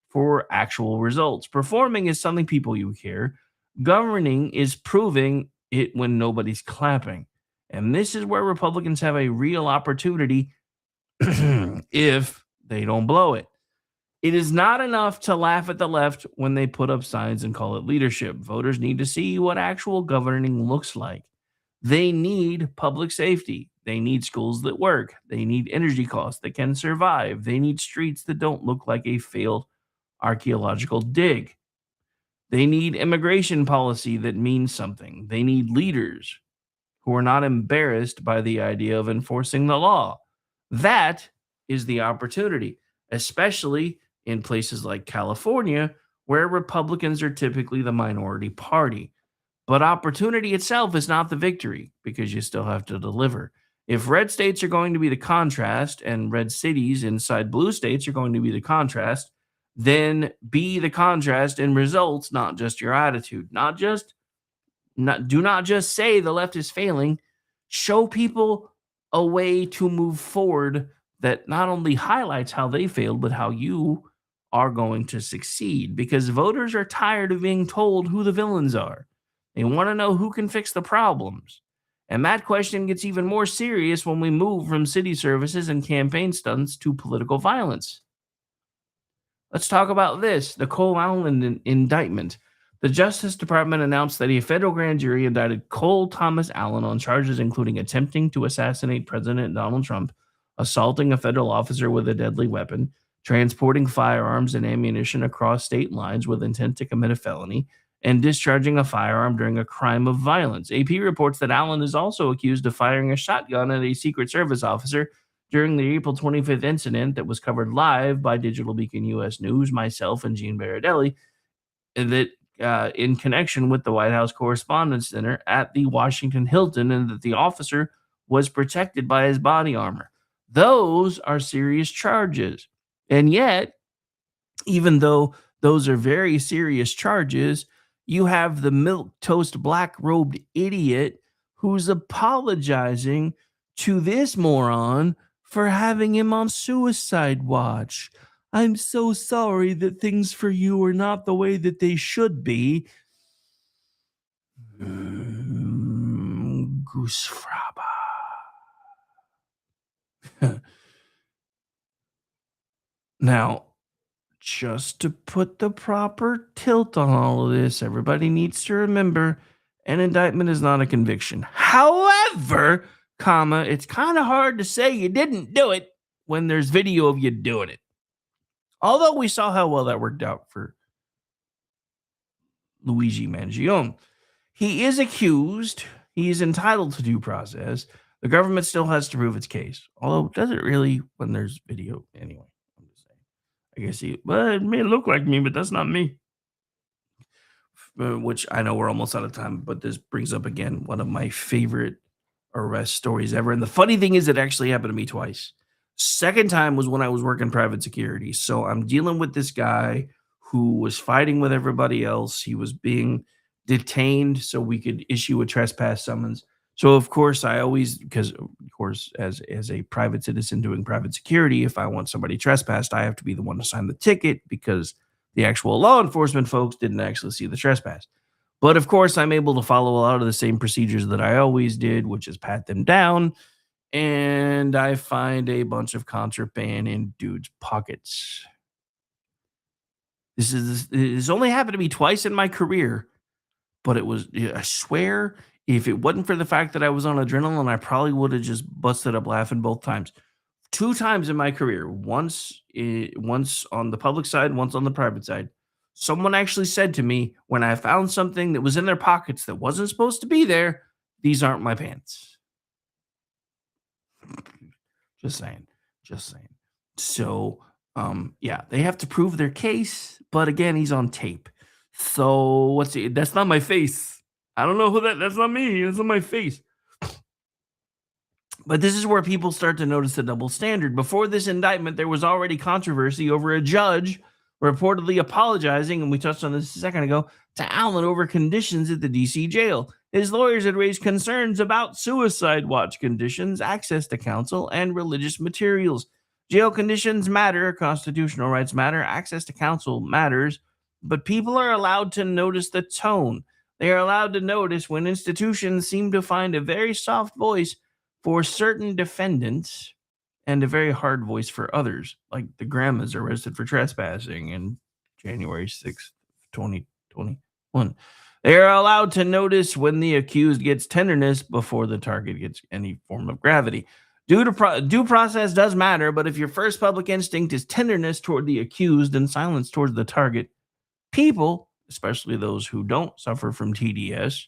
for actual results. Performing is something people you hear. Governing is proving it when nobody's clapping. And this is where Republicans have a real opportunity if they don't blow it. It is not enough to laugh at the left when they put up signs and call it leadership. Voters need to see what actual governing looks like. They need public safety. They need schools that work. They need energy costs that can survive. They need streets that don't look like a failed archaeological dig. They need immigration policy that means something. They need leaders who are not embarrassed by the idea of enforcing the law. That is the opportunity, especially in places like California, where Republicans are typically the minority party. But opportunity itself is not the victory, because you still have to deliver. If red states are going to be the contrast and red cities inside blue states are going to be the contrast, then be the contrast in results, not just your attitude. Do not just say the left is failing. Show people a way to move forward that not only highlights how they failed, but how you are going to succeed. Because voters are tired of being told who the villains are. They want to know who can fix the problems. And that question gets even more serious when we move from city services and campaign stunts to political violence. Let's talk about this, the Cole Allen indictment. The Justice Department announced that a federal grand jury indicted Cole Thomas Allen on charges including attempting to assassinate President Donald Trump, assaulting a federal officer with a deadly weapon, transporting firearms and ammunition across state lines with intent to commit a felony, and discharging a firearm during a crime of violence. AP reports that Allen is also accused of firing a shotgun at a Secret Service officer during the April 25th incident that was covered live by Digital Beacon US News, myself, and Gene Baradelli, that in connection with the White House Correspondents Center at the Washington Hilton, and that the officer was protected by his body armor. Those are serious charges. And yet, even though those are very serious charges, you have the milquetoast black-robed idiot who's apologizing to this moron for having him on suicide watch. I'm so sorry that things for you are not the way that they should be. Goose fraba. Now, just to put the proper tilt on all of this, everybody needs to remember an indictment is not a conviction. However, it's kind of hard to say you didn't do it when there's video of you doing it. Although we saw how well that worked out for Luigi Mangione. He is accused. He is entitled to due process. The government still has to prove its case. Although, does it really when there's video anyway? I'm just saying. I guess it may look like me, but that's not me. Which I know we're almost out of time, but this brings up again one of my favorite arrest stories ever. And the funny thing is, it actually happened to me twice. Second time was when I was working private security. So I'm dealing with this guy who was fighting with everybody else. He was being detained so we could issue a trespass summons. So of course because of course, as a private citizen doing private security, if I want somebody trespassed, I have to be the one to sign the ticket because the actual law enforcement folks didn't actually see the trespass. But of course, I'm able to follow a lot of the same procedures that I always did, which is pat them down. And I find a bunch of contraband in dude's pockets. This only happened to me twice in my career, but I swear, if it wasn't for the fact that I was on adrenaline, I probably would have just busted up laughing both times. 2 times in my career, once on the public side, once on the private side. Someone actually said to me when I found something that was in their pockets that wasn't supposed to be there, "These aren't my pants." Just saying. So, yeah, they have to prove their case, but again, he's on tape. So that's not my face. I don't know that's not me. That's not my face. But this is where people start to notice the double standard. Before this indictment, there was already controversy over a judge reportedly apologizing, and we touched on this a second ago, to Allen over conditions at the D.C. jail. His lawyers had raised concerns about suicide watch conditions, access to counsel, and religious materials. Jail conditions matter, constitutional rights matter, access to counsel matters, but people are allowed to notice the tone. They are allowed to notice when institutions seem to find a very soft voice for certain defendants and a very hard voice for others, like the grandmas arrested for trespassing in January 6th, 2021. They are allowed to notice when the accused gets tenderness before the target gets any form of gravity. Due process does matter, but if your first public instinct is tenderness toward the accused and silence towards the target, people especially those who don't suffer from TDS,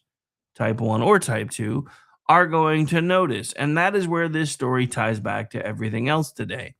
type 1 or type 2, are going to notice. And that is where this story ties back to everything else today.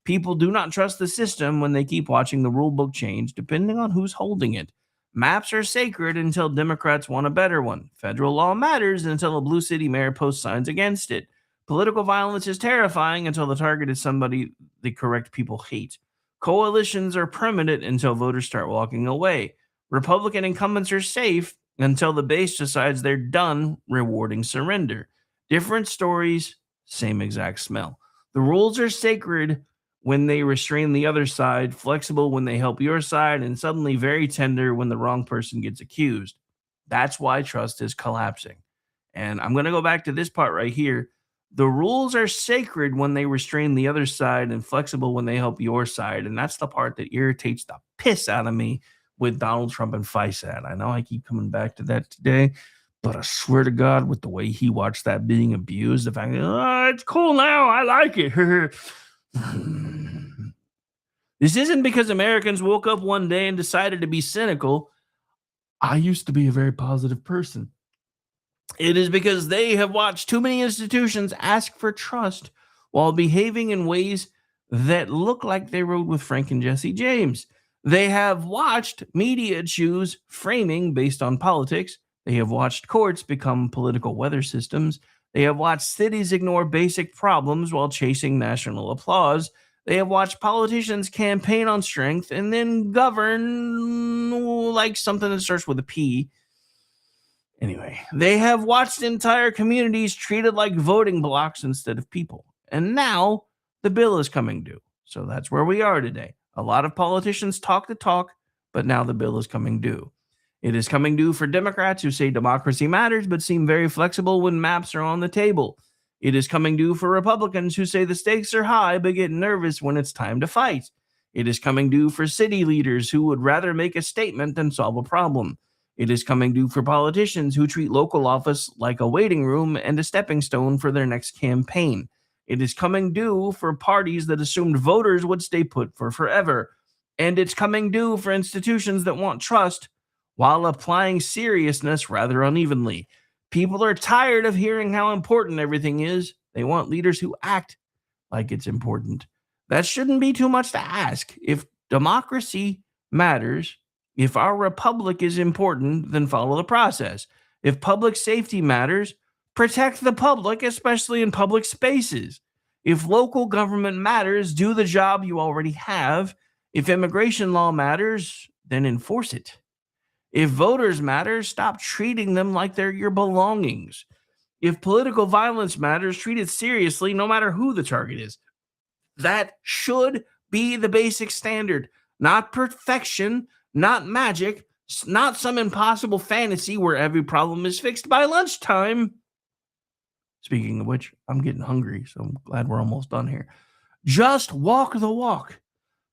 People do not trust the system when they keep watching the rule book change, depending on who's holding it. Maps are sacred until Democrats want a better one. Federal law matters until a blue city mayor posts signs against it. Political violence is terrifying until the target is somebody the correct people hate. Coalitions are permanent until voters start walking away. Republican incumbents are safe until the base decides they're done rewarding surrender. Different stories, same exact smell. The rules are sacred when they restrain the other side, flexible when they help your side, and suddenly very tender when the wrong person gets accused. That's why trust is collapsing. And I'm going to go back to this part right here. The rules are sacred when they restrain the other side and flexible when they help your side. And that's the part that irritates the piss out of me with Donald Trump and FISAT. I know I keep coming back to that today, but I swear to God, with the way he watched that being abused, the fact that, it's cool now, I like it. This isn't because Americans woke up one day and decided to be cynical. I used to be a very positive person. It is because they have watched too many institutions ask for trust while behaving in ways that look like they rode with Frank and Jesse James. They have watched media choose framing based on politics. They have watched courts become political weather systems. They have watched cities ignore basic problems while chasing national applause. They have watched politicians campaign on strength and then govern like something that starts with a P. Anyway, they have watched entire communities treated like voting blocks instead of people. And now the bill is coming due. So that's where we are today. A lot of politicians talk the talk, but now the bill is coming due. It is coming due for Democrats who say democracy matters, but seem very flexible when maps are on the table. It is coming due for Republicans who say the stakes are high, but get nervous when it's time to fight. It is coming due for city leaders who would rather make a statement than solve a problem. It is coming due for politicians who treat local office like a waiting room and a stepping stone for their next campaign. It is coming due for parties that assumed voters would stay put for forever. And it's coming due for institutions that want trust while applying seriousness rather unevenly. People are tired of hearing how important everything is. They want leaders who act like it's important. That shouldn't be too much to ask. If democracy matters, if our republic is important, then follow the process. If public safety matters, protect the public, especially in public spaces. If local government matters, do the job you already have. If immigration law matters, then enforce it. If voters matter, stop treating them like they're your belongings. If political violence matters, treat it seriously, no matter who the target is. That should be the basic standard, not perfection, not magic, not some impossible fantasy where every problem is fixed by lunchtime. Speaking of which, I'm getting hungry, so I'm glad we're almost done here. Just walk the walk,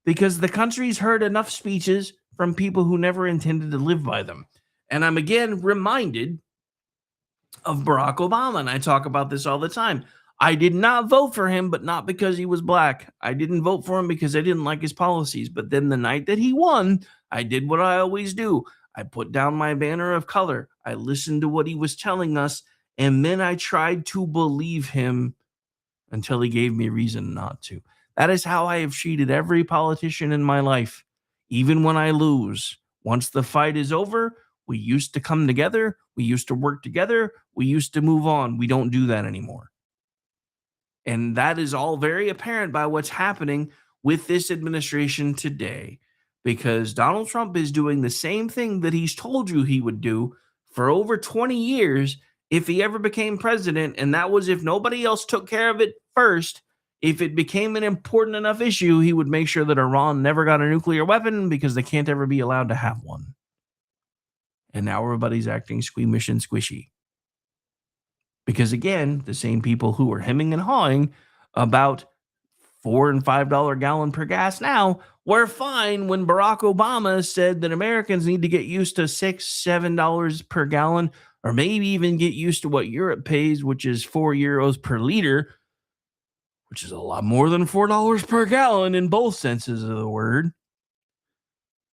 because the country's heard enough speeches from people who never intended to live by them. And I'm again reminded of Barack Obama, and I talk about this all the time. I did not vote for him, but not because he was black. I didn't vote for him because I didn't like his policies. But then the night that he won, I did what I always do. I put down my banner of color. I listened to what he was telling us, and then I tried to believe him until he gave me reason not to. That is how I have treated every politician in my life, even when I lose. Once the fight is over, we used to come together. We used to work together. We used to move on. We don't do that anymore. And that is all very apparent by what's happening with this administration today, because Donald Trump is doing the same thing that he's told you he would do for over 20 years if he ever became president. And that was if nobody else took care of it first. If it became an important enough issue, he would make sure that Iran never got a nuclear weapon because they can't ever be allowed to have one. And now everybody's acting squeamish and squishy. Because again, the same people who are hemming and hawing about $4 and $5 gallon per gas now were fine when Barack Obama said that Americans need to get used to $6, $7 per gallon, or maybe even get used to what Europe pays, which is €4 per liter, which is a lot more than $4 per gallon in both senses of the word.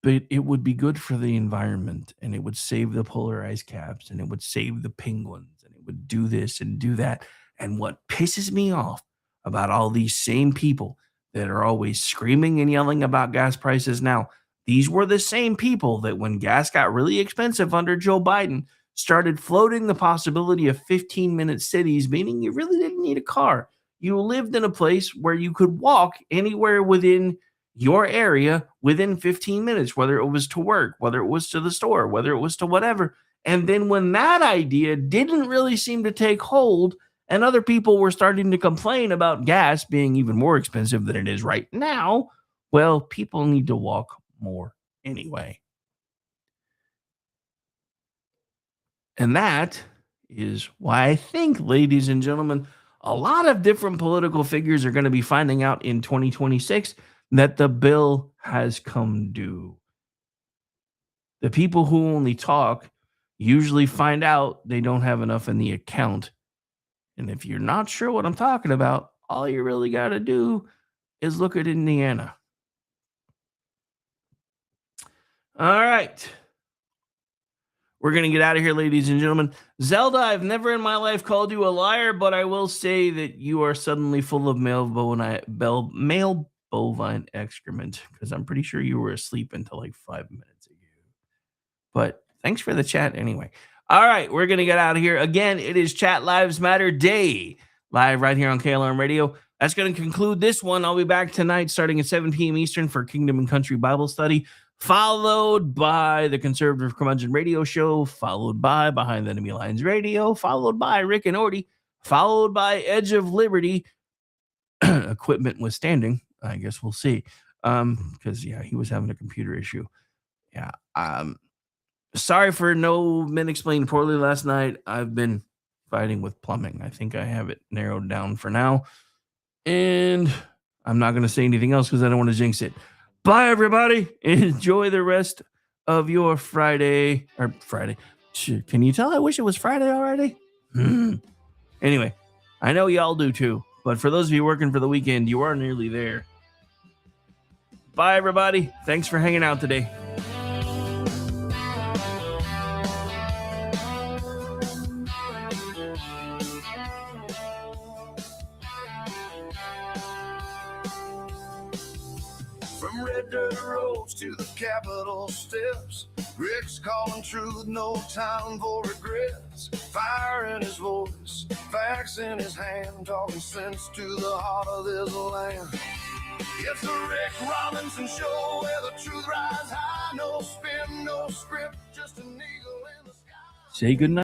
but it would be good for the environment, and it would save the polar ice caps, and it would save the penguins, and it would do this and do that. And what pisses me off about all these same people that are always screaming and yelling about gas prices now, these were the same people that when gas got really expensive under Joe Biden started floating the possibility of 15-minute cities, meaning you really didn't need a car. You lived in a place where you could walk anywhere within your area within 15 minutes, whether it was to work, whether it was to the store, whether it was to whatever. And then when that idea didn't really seem to take hold and other people were starting to complain about gas being even more expensive than it is right now, well, people need to walk more anyway. And that is why I think, ladies and gentlemen, a lot of different political figures are going to be finding out in 2026 that the bill has come due. The people who only talk usually find out they don't have enough in the account. And if you're not sure what I'm talking about, all you really got to do is look at Indiana. All right. We're going to get out of here, ladies and gentlemen. Zelda, I've never in my life called you a liar, but I will say that you are suddenly full of male bovine excrement, because I'm pretty sure you were asleep until like 5 minutes ago. But thanks for the chat anyway. All right, we're going to get out of here. Again, it is Chat Lives Matter Day, live right here on KLRN Radio. That's going to conclude this one. I'll be back tonight starting at 7 p.m. Eastern for Kingdom and Country Bible Study, followed by the Conservative Curmudgeon Radio Show, followed by Behind the Enemy Lines Radio, followed by Rick and Orty, followed by Edge of Liberty, equipment withstanding. I guess we'll see. Because, yeah, he was having a computer issue. Yeah. Sorry for no Men Explained Poorly last night. I've been fighting with plumbing. I think I have it narrowed down for now. And I'm not going to say anything else because I don't want to jinx it. Bye, everybody. Enjoy the rest of your Friday. Or Friday. Can you tell I wish it was Friday already? Anyway, I know y'all do too. But for those of you working for the weekend, you are nearly there. Bye, everybody. Thanks for hanging out today. From red dirt roads to the Capitol steps, Rick's calling truth, no time for regrets. Fire in his voice, facts in his hand, talking sense to the heart of this land. It's the Rick Robinson Show, where the truth rides high. No spin, no script, just an eagle in the sky. Say goodnight.